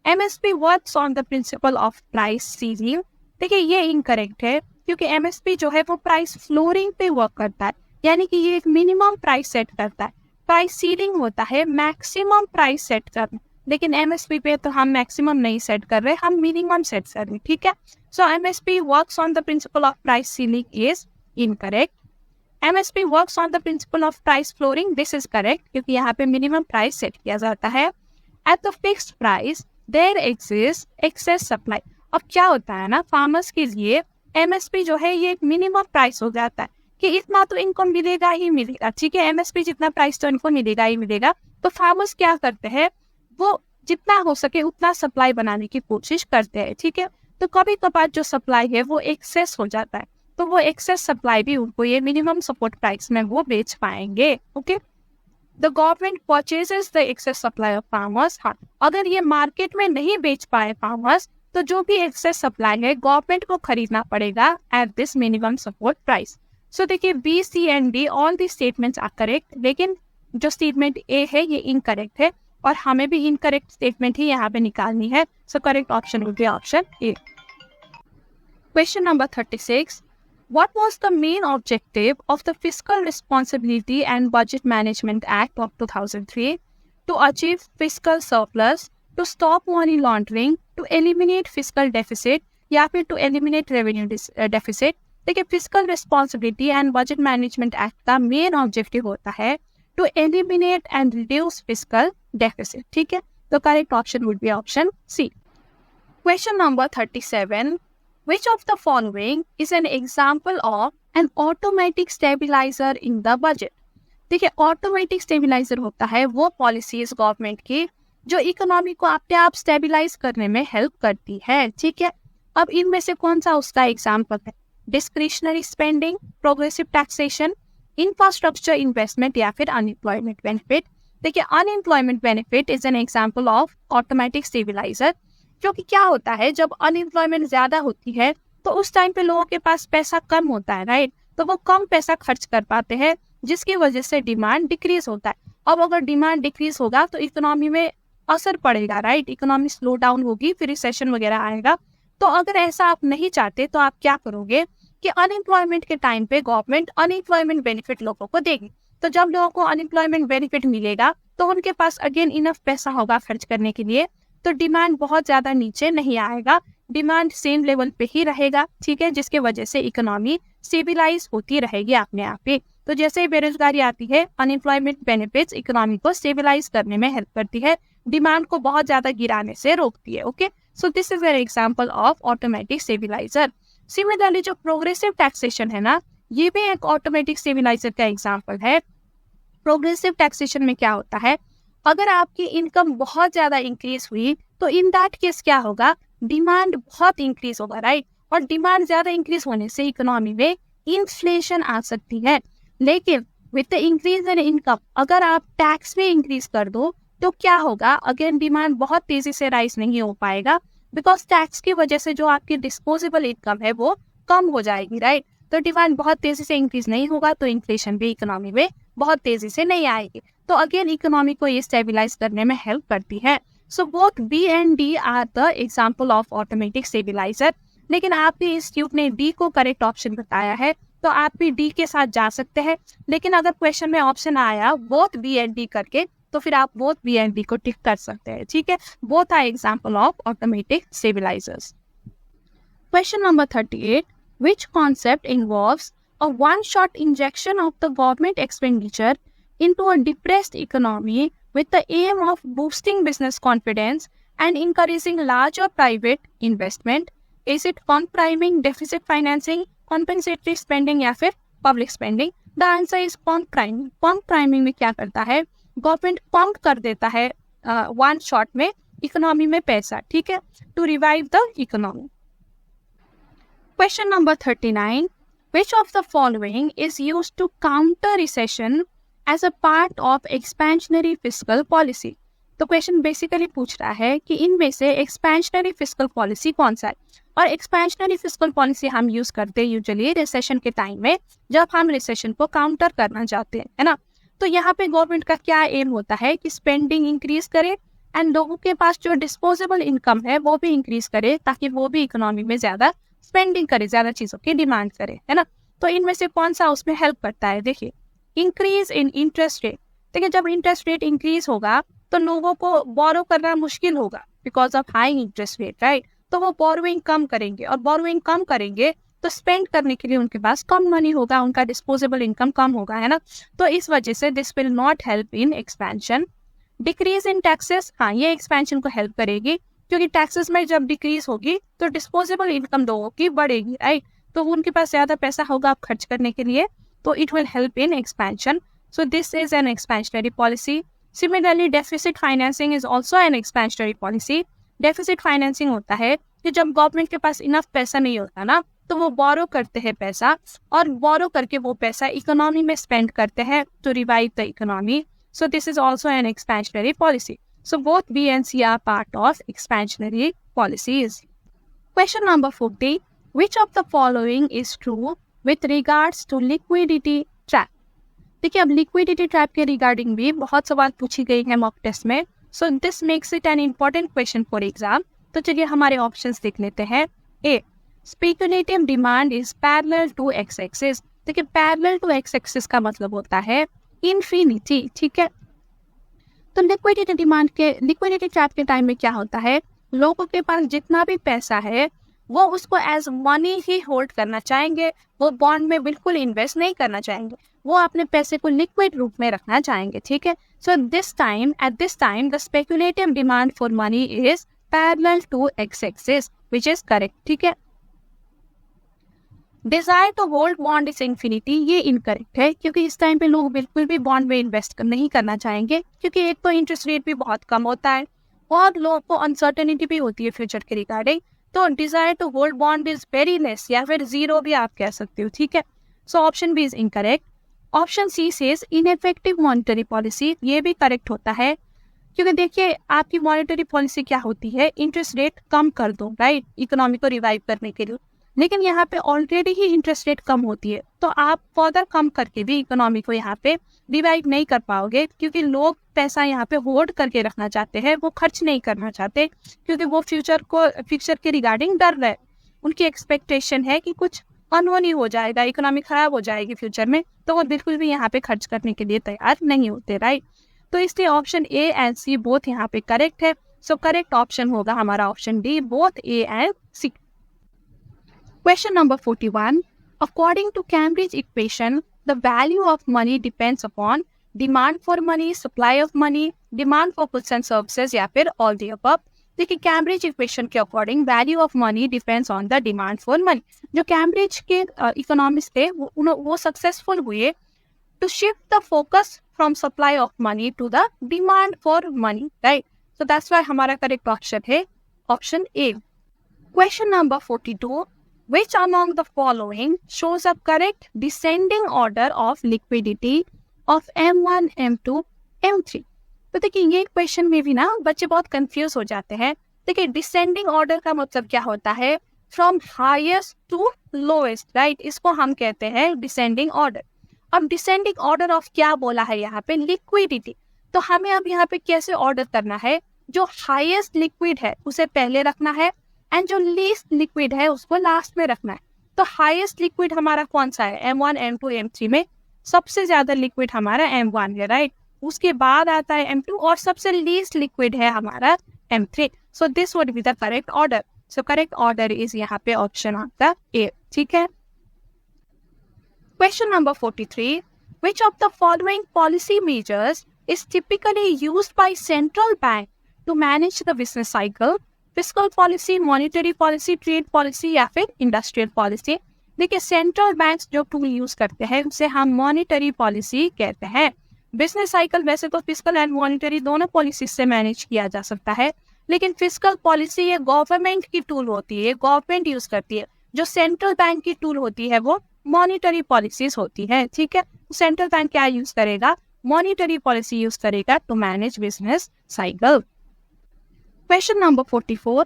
[SPEAKER 1] MSP works on the principle of price ceiling. देखिए ये incorrect है क्योंकि MSP जो है वो price flooring पे work करता है, यानी कि ये एक मिनिमम प्राइस सेट करता है। प्राइस सीलिंग होता है मैक्सिमम प्राइस सेट करना, लेकिन MSP पे तो हम मैक्सिमम नहीं सेट कर रहे, हम मिनिमम सेट कर रहे, ठीक है। So MSP works on the principle of price ceiling is incorrect. MSP works on the principle of price flooring, this is correct क्योंकि यहाँ पे मिनिमम प्राइस सेट किया जाता है। At the fixed price there exist excess supply. अब क्या होता है ना, फार्मर्स के लिए MSP जो है ये एक मिनिमम प्राइस हो जाता है कि इतना तो इनको मिलेगा ही मिलेगा, ठीक है। MSP जितना प्राइस तो इनको मिलेगा ही मिलेगा। तो फार्मर्स क्या करते हैं, वो जितना हो सके उतना सप्लाई बनाने की कोशिश करते हैं, ठीक है। तो कभी कभार जो सप्लाई है वो एक्सेस हो जाता है, तो वो एक्सेस सप्लाई भी उनको ये मिनिमम सपोर्ट प्राइस में वो बेच पाएंगे, okay. The government purchases the excess supply of farmers. हाँ, अगर ये मार्केट में नहीं बेच पाए फार्मर्स तो जो भी एक्सेस सप्लाई है गवर्नमेंट को खरीदना पड़ेगा at this minimum support price. So देखिए B, C and D all the statements are correct, लेकिन जो स्टेटमेंट ए है ये इनकरेक्ट है और हमें भी इनकरेक्ट स्टेटमेंट ही यहाँ पे निकालनी है। So correct option will be option A. Question number 36. What was the main objective of the Fiscal Responsibility and Budget Management Act of 2003? To achieve fiscal surplus, to stop money laundering, to eliminate fiscal deficit या फिर to eliminate revenue deficit। देखिए physical responsibility and budget management act का main objective होता है to eliminate and reduce physical deficit, ठीक है। तो correct option would be option C. Question number 37. Which of the following is an example of an automatic stabilizer in the budget? देखिए automatic stabiliser होता है वो policies government की जो economy को अपने आप स्टेबिलाईज करने में हेल्प करती है, ठीक है। अब इनमें से कौन सा उसका एग्जाम्पल है? Discretionary spending, progressive taxation, infrastructure investment या फिर अनएम्प्लॉयमेंट बेनिफिट। देखिए unemployment benefit is an example of automatic stabiliser, क्योंकि क्या होता है जब अनएम्प्लॉयमेंट ज्यादा होती है तो उस टाइम पे लोगों के पास पैसा कम होता है, राइट। तो वो कम पैसा खर्च कर पाते हैं जिसकी वजह से डिमांड डिक्रीज होता है। अब अगर डिमांड डिक्रीज होगा तो इकोनॉमी में असर पड़ेगा, राइट। इकोनॉमी स्लो डाउन होगी, फिर रिसेशन वगैरह आएगा। तो अगर ऐसा आप नहीं चाहते तो आप क्या करोगे कि अनएम्प्लॉयमेंट के टाइम पे गवर्नमेंट अनएम्प्लॉयमेंट बेनिफिट लोगों को देगी। तो जब लोगों को अनएम्प्लॉयमेंट बेनिफिट मिलेगा तो उनके पास अगेन इनफ पैसा होगा खर्च करने के लिए, तो डिमांड बहुत ज्यादा नीचे नहीं आएगा, डिमांड सेम लेवल पे ही रहेगा, ठीक है। जिसके वजह से इकोनॉमी स्टेबिलाईज होती रहेगी अपने आप ही। तो जैसे ही बेरोजगारी आती है अनएम्प्लॉयमेंट बेनिफिट्स इकोनॉमी को स्टेबिलाईज करने में हेल्प करती है, डिमांड को बहुत ज्यादा गिराने से रोकती है, okay. So this is an example of automatic stabiliser. Similarly जो प्रोग्रेसिव टैक्सेशन है ना, ये भी एक ऑटोमेटिक स्टेबिलाईजर का एग्जाम्पल है। प्रोग्रेसिव टैक्सेशन में क्या होता है, अगर आपकी इनकम बहुत ज्यादा इंक्रीज हुई तो इन दैट केस क्या होगा, डिमांड बहुत इंक्रीज होगा, राइट। और डिमांड ज्यादा इंक्रीज होने से इकोनॉमी में इन्फ्लेशन आ सकती है। लेकिन with the increase in income अगर आप टैक्स भी इंक्रीज कर दो तो क्या होगा, अगेन डिमांड बहुत तेजी से राइज नहीं हो पाएगा बिकॉज टैक्स की वजह से जो आपकी डिस्पोजेबल इनकम है वो कम हो जाएगी, राइट। तो डिमांड बहुत तेजी से इंक्रीज नहीं होगा तो इन्फ्लेशन भी इकोनॉमी में बहुत तेजी से नहीं आएगी। तो अगेन इकोनॉमी को ये स्टेबलाइज करने में हेल्प करती है। So both B and D are the example of automatic stabiliser. लेकिन आपके इंस्टीट्यूट ने डी को करेक्ट ऑप्शन बताया है तो आप भी डी के साथ जा सकते हैं। लेकिन अगर क्वेश्चन में ऑप्शन आया बोथ बी एंड डी करके तो फिर आप बोथ बी एंड डी को टिक कर सकते हैं। ठीक है, both are example of automatic stabilizers. Question number 38. Which concept involves a one-shot injection of the government expenditure into a depressed economy with the aim of boosting business confidence and encouraging larger private investment? Is it pump priming, deficit financing, compensatory spending या फिर public spending? The answer is pump priming. Pump priming में क्या करता है? Government pump कर देता है one shot में इकोनॉमी में पैसा, ठीक है, to revive the economy. Question number 39. Which of the following is used to counter recession as a part of expansionary fiscal policy? तो क्वेश्चन बेसिकली पूछ रहा है कि इनमें से एक्सपेंशनरी फिस्कल पॉलिसी कौन सा है। और एक्सपेंशनरी फिस्कल पॉलिसी हम यूज करते हैं यूजुअली रिसेशन के टाइम में, जब हम रिसेशन को काउंटर करना चाहते हैं, है ना। तो यहाँ पे गवर्नमेंट का क्या एम होता है कि स्पेंडिंग इंक्रीज करे एंड लोगों के पास जो डिस्पोजेबल इनकम है वो भी इंक्रीज करे ताकि वो भी इकोनॉमी में ज्यादा स्पेंडिंग करे, ज्यादा चीजों की डिमांड करे, है ना। तो इनमें से कौन सा उसमें हेल्प करता है? देखिए, इंक्रीज इन इंटरेस्ट रेट। देखिए, जब इंटरेस्ट रेट इंक्रीज होगा तो लोगों को बोरो करना मुश्किल होगा because of high interest rate, right. तो वो बोरोइंग कम करेंगे और बोरोइंग कम करेंगे तो स्पेंड करने के लिए उनके पास कम मनी होगा, उनका डिस्पोजेबल इनकम कम होगा, है ना। तो इस वजह से this will not help in expansion. Decrease in taxes, हाँ, ये एक्सपेंशन को हेल्प करेगी क्योंकि टैक्सेस में जब डिक्रीज होगी तो डिस्पोजेबल इनकम लोगों की बढ़ेगी, राइट। तो उनके पास ज्यादा पैसा होगा आप खर्च करने के लिए, तो it will help in expansion. So this is an expansionary policy. Similarly deficit financing is also an expansionary policy. Deficit financing होता है कि जब गवर्नमेंट के पास इनफ पैसा नहीं होता ना तो वो बोरो करते हैं पैसा और बोरो करके वो पैसा इकोनॉमी में स्पेंड करते हैं to revive the economy. So this is also an expansionary policy. So both B and C are part of expansionary policies. Question number 40. Which of the following is true with regards to liquidity trap? देखिए, अब liquidity trap के regarding भी बहुत सवाल पूछी गई है mock test में। So this makes it an important question for exam. तो चलिए हमारे ऑप्शंस देख लेते हैं। A. Speculative demand is parallel to x-axis. देखिए, parallel to x-axis का मतलब होता है infinity, ठीक है। तो लिक्विडिटी ट्रैप के टाइम में क्या होता है, लोगों के पास जितना भी पैसा है वो उसको एज मनी ही होल्ड करना चाहेंगे, वो बॉन्ड में बिल्कुल इन्वेस्ट नहीं करना चाहेंगे, वो अपने पैसे को लिक्विड रूप में रखना चाहेंगे, ठीक है। So at this time the speculative demand for money is parallel to X axis which is correct, ठीक है। Desire to hold bond is infinity, ये इनकरेक्ट है क्योंकि इस टाइम पे लोग बिल्कुल भी बॉन्ड में इन्वेस्ट नहीं करना चाहेंगे क्योंकि एक तो इंटरेस्ट रेट भी बहुत कम होता है और लोगों को अनसर्टेनिटी भी होती है फ्यूचर के रिगार्डिंग। तो desire to hold bond is very less या फिर जीरो भी आप कह सकते हो, ठीक है। So option B is incorrect. Option C says ineffective monetary policy, ये भी करेक्ट होता है क्योंकि देखिए आपकी मॉनेटरी पॉलिसी क्या होती है, इंटरेस्ट रेट कम कर दो, राइट, इकोनॉमी को रिवाइव करने के लिए। लेकिन यहाँ पे ऑलरेडी ही इंटरेस्ट रेट कम होती है तो आप फर्दर कम करके भी इकोनॉमी को यहाँ पे रिवाइव नहीं कर पाओगे क्योंकि लोग पैसा यहाँ पे होल्ड करके रखना चाहते हैं, वो खर्च नहीं करना चाहते क्योंकि वो फ्यूचर के रिगार्डिंग डर रहे, उनकी एक्सपेक्टेशन है कि कुछ अनहोनी हो जाएगा, इकोनॉमी खराब हो जाएगी फ्यूचर में, तो वो बिल्कुल भी यहाँ पे खर्च करने के लिए तैयार नहीं होते, राइट। तो इसलिए option A and C both यहाँ पे करेक्ट है। सो करेक्ट ऑप्शन होगा हमारा option D, both A and C. Question number 41. According to Cambridge equation, the value of money depends upon demand for money, supply of money, demand for goods and services या फिर all the above. देखिए, Cambridge equation के according value of money depends on the demand for money. जो Cambridge के economist थे वो successful हुए to shift the focus from supply of money to the demand for money, right. So that's why हमारा correct option है option A. Question number 42. Which among the following shows a correct descending order of liquidity of M1, M2, M3? तो देखिए, ये question में भी ना बच्चे बहुत कंफ्यूज हो जाते हैं। देखिए, डिसेंडिंग ऑर्डर का मतलब क्या होता है, from highest to lowest, right, इसको हम कहते हैं डिसेंडिंग ऑर्डर। अब डिसेंडिंग ऑर्डर ऑफ क्या बोला है यहाँ पे, लिक्विडिटी। तो हमें अब यहाँ पे कैसे ऑर्डर करना है, जो हाईएस्ट लिक्विड है उसे पहले रखना है एंड जो लीस्ट लिक्विड है उसको लास्ट में रखना है। तो हाईएस्ट लिक्विड हमारा कौन सा है, M1, M2, M3 में सबसे ज्यादा लिक्विड हमारा M1 है, राइट। उसके बाद आता है M2 और सबसे लीस्ट लिक्विड है हमारा M3। So this would be the correct order. So correct order is यहाँ पे ऑप्शन आपका ए, ठीक है। Question number 43. Which of the following policy measures is typically used by central bank to manage the business cycle? Fiscal policy, monetary policy, trade policy या फिर industrial policy? देखिए, central banks जो tool use करते हैं उसे हम monetary policy कहते हैं। बिजनेस साइकिल वैसे तो फिस्कल एंड मॉनिटरी दोनों पॉलिसी से मैनेज किया जा सकता है, लेकिन फिस्कल पॉलिसी ये गवर्नमेंट की टूल होती है, गवर्नमेंट यूज करती है। जो सेंट्रल बैंक की टूल होती है वो मॉनिटरी पॉलिसीज होती है, ठीक है। सेंट्रल बैंक क्या यूज करेगा, मॉनिटरी पॉलिसी यूज करेगा to manage business cycle. Question number 44.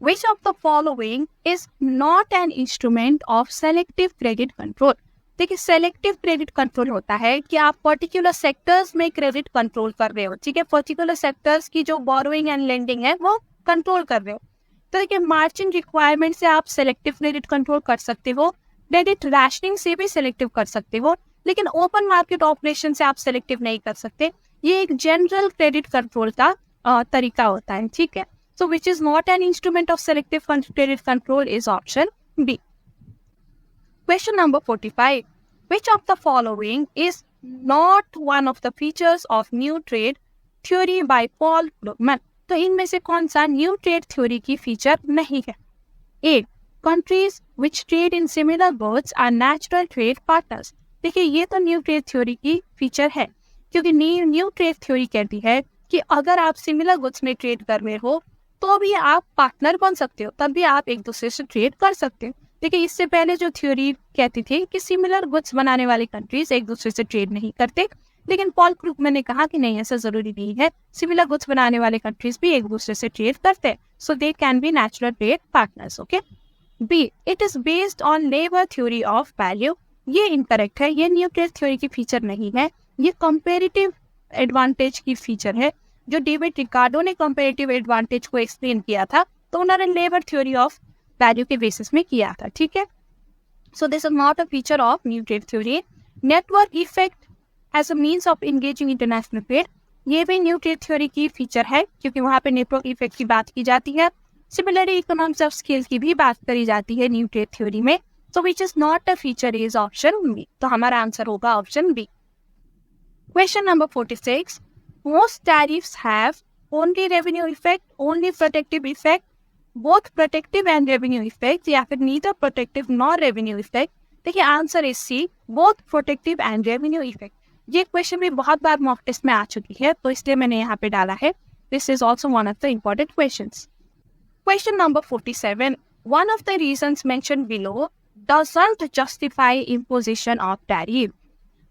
[SPEAKER 1] Which of the following is not an instrument of selective credit control? देखिए, सेलेक्टिव क्रेडिट कंट्रोल होता है कि आप पर्टिकुलर सेक्टर्स में क्रेडिट कंट्रोल कर रहे हो, ठीक है। पर्टिकुलर सेक्टर्स की जो बोरोइंग एंड लेंडिंग है वो कंट्रोल कर रहे हो। तो देखिए, मार्जिन रिक्वायरमेंट से आप सेलेक्टिव क्रेडिट कंट्रोल कर सकते हो, क्रेडिट रैशनिंग से भी सेलेक्टिव कर सकते हो, लेकिन ओपन मार्केट ऑपरेशन से आप सेलेक्टिव नहीं कर सकते। ये एक जनरल क्रेडिट कंट्रोल का तरीका होता है, ठीक है। So which is not an instrument of selective credit control is option B. Question number 45. Which of the following is not one of the features of new trade theory by Paul Krugman? तो इनमें से कौन सा new trade theory की feature नहीं है? A. Countries which trade in similar goods are natural trade partners. देखिए, ये तो न्यू ट्रेड थ्योरी की फीचर है, क्योंकि न्यू ट्रेड थ्योरी कहती है कि अगर आप सिमिलर गुड्स में ट्रेड कर रहे हो तो भी आप पार्टनर बन सकते हो, तब भी आप एक दूसरे से ट्रेड कर सकते हो। देखिए, इससे पहले जो थ्योरी कहती थी कि सिमिलर गुड्स बनाने वाली कंट्रीज एक दूसरे से ट्रेड नहीं करते, लेकिन पॉल क्रूगमैन ने कहा कि नहीं, ऐसा जरूरी नहीं है, सिमिलर गुड्स बनाने वाले कंट्रीज भी एक दूसरे से ट्रेड करते हैं, so they can be natural trade partners, okay. B. It is based on labour theory of value. ये इनकरेक्ट है, ये न्यू ट्रेड थ्योरी की फीचर नहीं है, ये कंपेरेटिव एडवांटेज की फीचर है। जो डेविड रिकार्डो ने कंपैरेटिव एडवांटेज को एक्सप्लेन किया था तो उन्होंने लेबर थ्योरी ऑफ वैल्यू के बेसिस में किया था, ठीक है। So this is not a feature of new trade theory. Network effect as a means of engaging international trade, ये भी न्यू ट्रेड थ्योरी की फीचर है, क्योंकि वहाँ पे नेटवर्क इफेक्ट की बात की जाती है। सिमिलरली इकोनॉमिक्स ऑफ स्केल की भी बात करी जाती है न्यू ट्रेड थ्योरी में। So which is not a feature is option B. तो हमारा आंसर होगा option B. Question number 46. Most tariffs have only revenue effect, only protective effect, both protective and revenue effect, या फिर neither protective nor revenue effect? देखिए, answer is C, both protective and revenue effect। ये question भी बहुत बार mock test में आ चुकी है, तो इसलिए मैंने यहाँ पे डाला है। This is also one of the important questions. Question number 47. One of the reasons mentioned below doesn't justify imposition of tariff.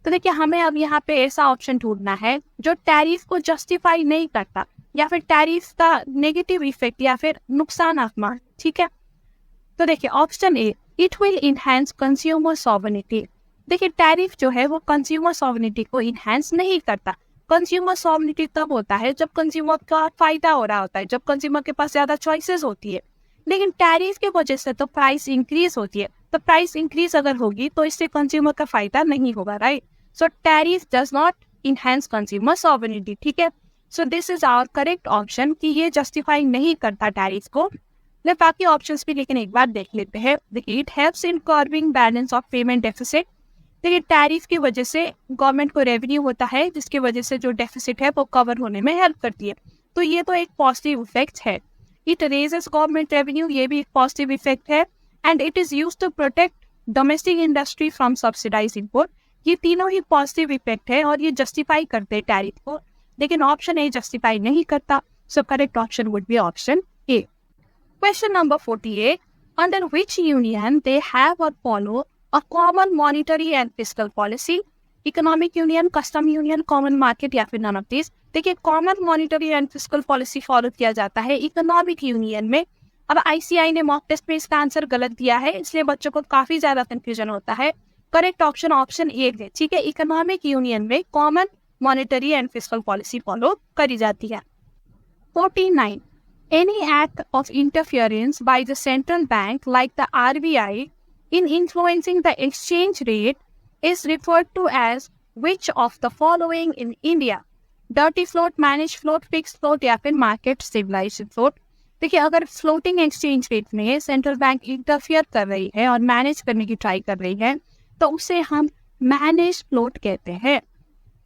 [SPEAKER 1] तो देखिए, हमें अब यहाँ पे ऐसा ऑप्शन ढूंढना है जो टैरिफ को जस्टिफाई नहीं करता, या फिर टैरिफ का नेगेटिव इफेक्ट या फिर नुकसानात्मक, ठीक है। तो देखिए, option A, it will enhance consumer sovereignty. देखिए, टैरिफ जो है वो कंज्यूमर सॉवरेनिटी को इनहैंस नहीं करता। कंज्यूमर सॉवरेनिटी तब होता है जब कंज्यूमर का फायदा हो रहा होता है, जब कंज्यूमर के पास ज्यादा चॉइसेस होती है, लेकिन टैरिफ की वजह से तो प्राइस इंक्रीज होती है। तो प्राइस इंक्रीज अगर होगी तो इससे कंज्यूमर का फायदा नहीं होगा, right. So tariff does not enhance consumer sovereignty, ठीक है। So this is our correct option कि ये जस्टिफाई नहीं करता टैरिफ को। बाकी ऑप्शंस भी लेकिन एक बार देख लेते हैं। देखिए, it helps in curving balance of payment deficit. देखिए, टैरिफ की वजह से गवर्नमेंट को रेवेन्यू होता है, जिसकी वजह से जो डेफिसिट है वो कवर होने में हेल्प करती है, तो ये तो एक पॉजिटिव इफेक्ट है। इट रेजेस गवर्नमेंट रेवेन्यू, ये भी एक पॉजिटिव इफेक्ट है। And it is used to protect domestic industry from subsidised import. ये तीनों ही पॉजिटिव इफेक्ट है और ये जस्टिफाई करते हैं टैरिफ को, लेकिन ऑप्शन ए जस्टिफाई नहीं करता। So correct option would be option A. Question number 48. Under which union they have और follow a common monetary and fiscal policy? Economic union, custom union, common market या फिर none of this? देखिए, common monetary and fiscal policy follow किया जाता है economic union में। अब ICI ने मॉक टेस्ट में इसका आंसर गलत दिया है, इसलिए बच्चों को काफी ज्यादा कंफ्यूजन होता है। करेक्ट ऑप्शन ऑप्शन ए है, ठीक है। इकोनॉमिक यूनियन में common monetary and fiscal policy follow करी जाती है। 49. Any act of interference by the central bank like the RBI in influencing the exchange rate is referred to as which of the following in India? Dirty float, managed float, fixed float या फिर market stabilized float। देखिए, अगर floating exchange rate में central bank interfere कर रही है और manage करने की ट्राई कर रही है तो उसे हम मैनेज फ्लोट कहते हैं।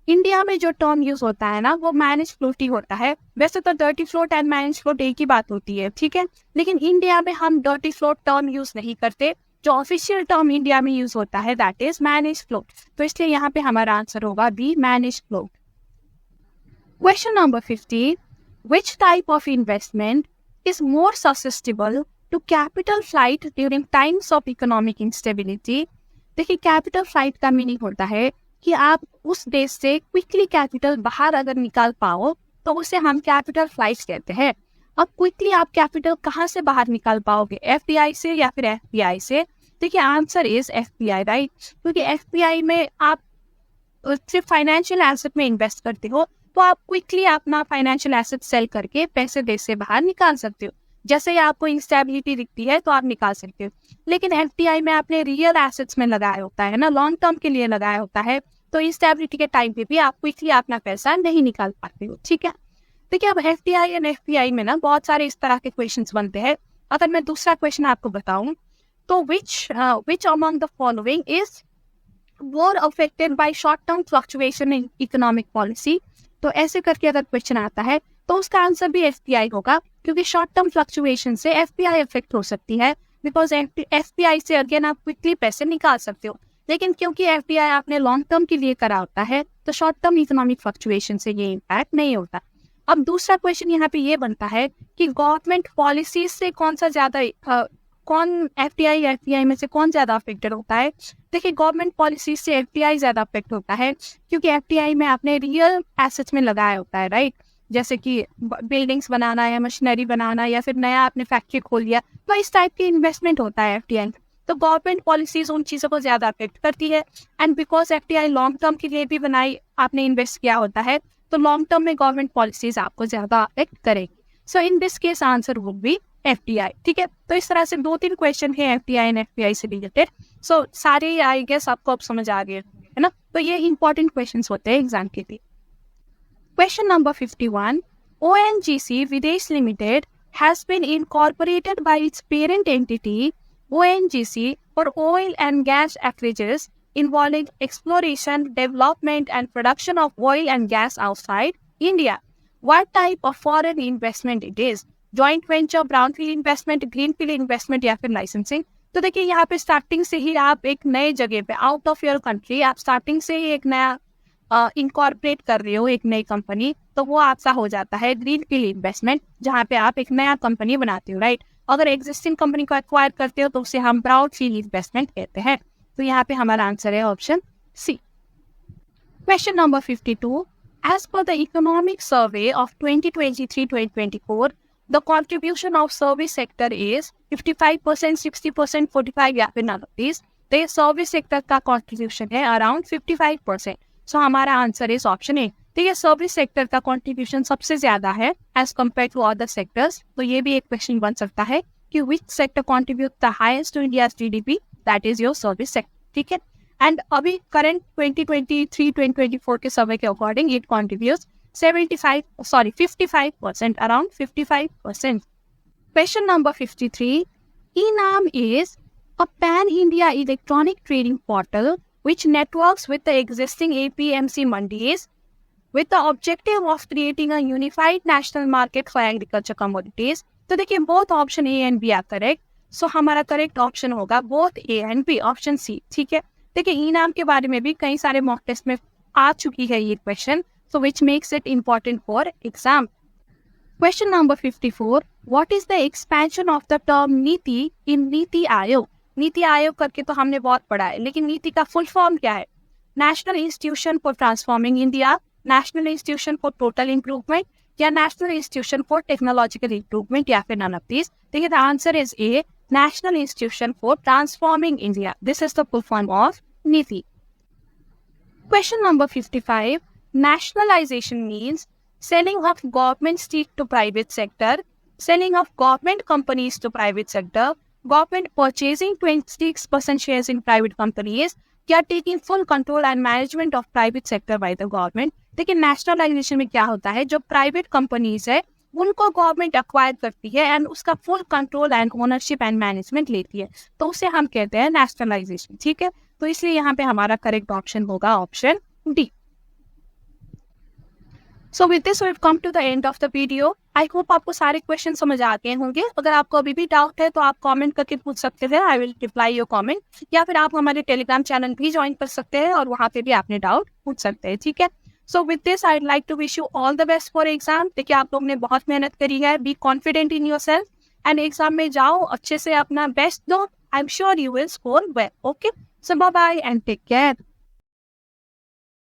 [SPEAKER 1] इंडिया में जो टर्म यूज होता है ना, वो मैनेज फ्लोट ही होता है। वैसे तो dirty float and manage float एक ही बात होती है, ठीक है, लेकिन इंडिया में हम डर्टी फ्लोट टर्म यूज नहीं करते। जो ऑफिशियल टर्म इंडिया में यूज होता है दैट इज मैनेज फ्लोट। तो इसलिए यहाँ पे हमारा आंसर होगा B, manage float. Question number 50, which type of investment is more susceptible to capital flight during times of economic instability? देखिए, कैपिटल फ्लाइट का मीनिंग होता है कि आप उस देश से क्विकली कैपिटल बाहर अगर निकाल पाओ तो उसे हम कैपिटल फ्लाइट कहते हैं। अब क्विकली आप कैपिटल कहाँ से बाहर निकाल पाओगे, FDI से या फिर FPI से? देखिए, आंसर इज FPI, राइट, क्योंकि FPI में आप सिर्फ फाइनेंशियल एसेट में इन्वेस्ट करते हो तो आप क्विकली अपना फाइनेंशियल एसेट सेल करके पैसे देश से बाहर निकाल सकते हो। जैसे ही आपको इंस्टेबिलिटी दिखती है तो आप निकाल सकते हो। लेकिन FDI में आपने रियल एसेट्स में लगाया होता है ना, लॉन्ग टर्म के लिए लगाया होता है, तो इंस्टेबिलिटी के टाइम पे भी आप क्विकली अपना पैसा नहीं निकाल पाते हो, ठीक है। देखिए, अब FDI एंड FPI में ना बहुत सारे इस तरह के क्वेश्चंस बनते हैं। अगर मैं दूसरा क्वेश्चन आपको बताऊं तो which among the following is more affected by short term fluctuation in economic policy? तो ऐसे करके अगर क्वेश्चन आता है तो उसका आंसर भी FPI होगा, क्योंकि शॉर्ट टर्म फ्लक्चुएशन से FPI इफेक्ट हो सकती है, बिकॉज FPI से अगेन आप क्विकली पैसे निकाल सकते हो। लेकिन क्योंकि FDI आपने लॉन्ग टर्म के लिए करा होता है तो शॉर्ट टर्म इकोनॉमिक फ्लक्चुएशन से ये इम्पैक्ट नहीं होता। अब दूसरा क्वेश्चन यहाँ पे ये बनता है कि गवर्नमेंट पॉलिसी से कौन FDI में से कौन ज्यादा अफेक्टेड होता है? देखिए, गवर्नमेंट पॉलिसी से FDI ज्यादा अफेक्ट होता है, क्योंकि FDI में आपने रियल एसेट्स में लगाया होता है, राइट, जैसे कि बिल्डिंग्स बनाना या मशीनरी बनाना या फिर नया आपने फैक्ट्री खोल लिया, तो इस टाइप की इन्वेस्टमेंट होता है FDI। तो गवर्नमेंट पॉलिसीज उन चीजों को ज्यादा अफेक्ट करती है, and because FDI long term के लिए भी बनाई, आपने इन्वेस्ट किया होता है, तो लॉन्ग टर्म में गवर्नमेंट पॉलिसीज आपको ज्यादा अफेक्ट करेगी। So in this case answer would be FDI, ठीक है। तो इस तरह से 2-3 क्वेश्चन है FDI एंड FPI से रिलेटेड। सो सारे आई गेस आपको अब समझ आ गए है ना, तो ये इंपॉर्टेंट क्वेश्चंस होते हैं एग्जाम के लिए। Question number 51, ONGC Videsh Limited has been incorporated by its parent entity ONGC for oil and gas acreages involving exploration, development and production of oil and gas outside India. What type of foreign investment it is? Joint venture, brownfield investment, greenfield investment या फिर licensing? तो देखिए, यहाँ पे starting से ही आप एक नए जगह पे आउट ऑफ योर कंट्री आप स्टार्टिंग से ही एक नया इनकॉर्पोरेट कर रहे हो, एक नई कंपनी, तो वो आपका हो जाता है ग्रीनफील्ड इन्वेस्टमेंट, जहाँ पे आप एक नया कंपनी बनाते हो, राइट। अगर एग्जिस्टिंग कंपनी को एक्वायर करते हो तो उसे हम ब्राउनफील्ड इन्वेस्टमेंट कहते हैं। तो यहाँ पे हमारा आंसर है option C. Question number 52, as per the economic survey of 2023-2024 the contribution of service sector is 55%, 60%, 45 या फिर none of these। तो ये सर्विस सेक्टर का कंट्रीब्यूशन है अराउंड 55%। सो हमारा आंसर इज ऑप्शन ए। तो ये सर्विस सेक्टर का कंट्रीब्यूशन सबसे ज्यादा है as compare to other sectors. तो ये भी एक क्वेश्चन बन सकता है कि which sector contribute the highest to India's GDP? That is your service sector, ठीक है। एंड अभी करंट 2023-2024 के सर्वे के according it contributes 55%, around 55%. Question number 53. eNAM is a pan-India electronic trading portal which networks with the existing APMC mandis with the objective of creating a unified national market for agriculture commodities. तो देखिए, both option A and B are correct. So हमारा correct option होगा both A and B, option C, ठीक है। देखिए, eNAM के बारे में भी कई सारे मॉक टेस्ट में आ चुकी है ये question, so which makes it important for exam. Question number 54. What is the expansion of the term नीति in नीति आयोग? नीति आयोग करके तो हमने बहुत पढ़ा है, लेकिन नीति का फुल फॉर्म क्या है? National Institution for Transforming India, National Institution for Total Improvement या National Institution for Technological Improvement या फिर नन ऑफ दिस? देखिए the answer is A, National Institution for Transforming India. This is the full form of NITI. Question number 55. Nationalization means selling of government stake to private sector, selling of government companies to private sector, government purchasing 26% shares in private companies, या taking full control and management of private sector by the government. देखिए nationalization में क्या होता है, जो private companies है उनको government acquire करती है एंड उसका full control and ownership and management लेती है, तो उसे हम कहते हैं नेशनलाइजेशन. ठीक है, तो इसलिए यहाँ पे हमारा करेक्ट ऑप्शन होगा option D. So with this we have come to the end of the video. I hope आपको सारे क्वेश्चन समझ आ गए होंगे. अगर आपको अभी भी डाउट है तो आप कमेंट करके पूछ सकते हैं, I will reply your comment, या फिर आप हमारे टेलीग्राम चैनल भी ज्वाइन कर सकते हैं और वहाँ पे भी अपने डाउट पूछ सकते हैं. ठीक है, so with this I like to wish you all the best for exam. देखिए आप लोग ने बहुत मेहनत करी है, be confident in yourself and exam में जाओ, अच्छे से अपना बेस्ट दो. I am sure you will score well. Okay, so bye bye and take care.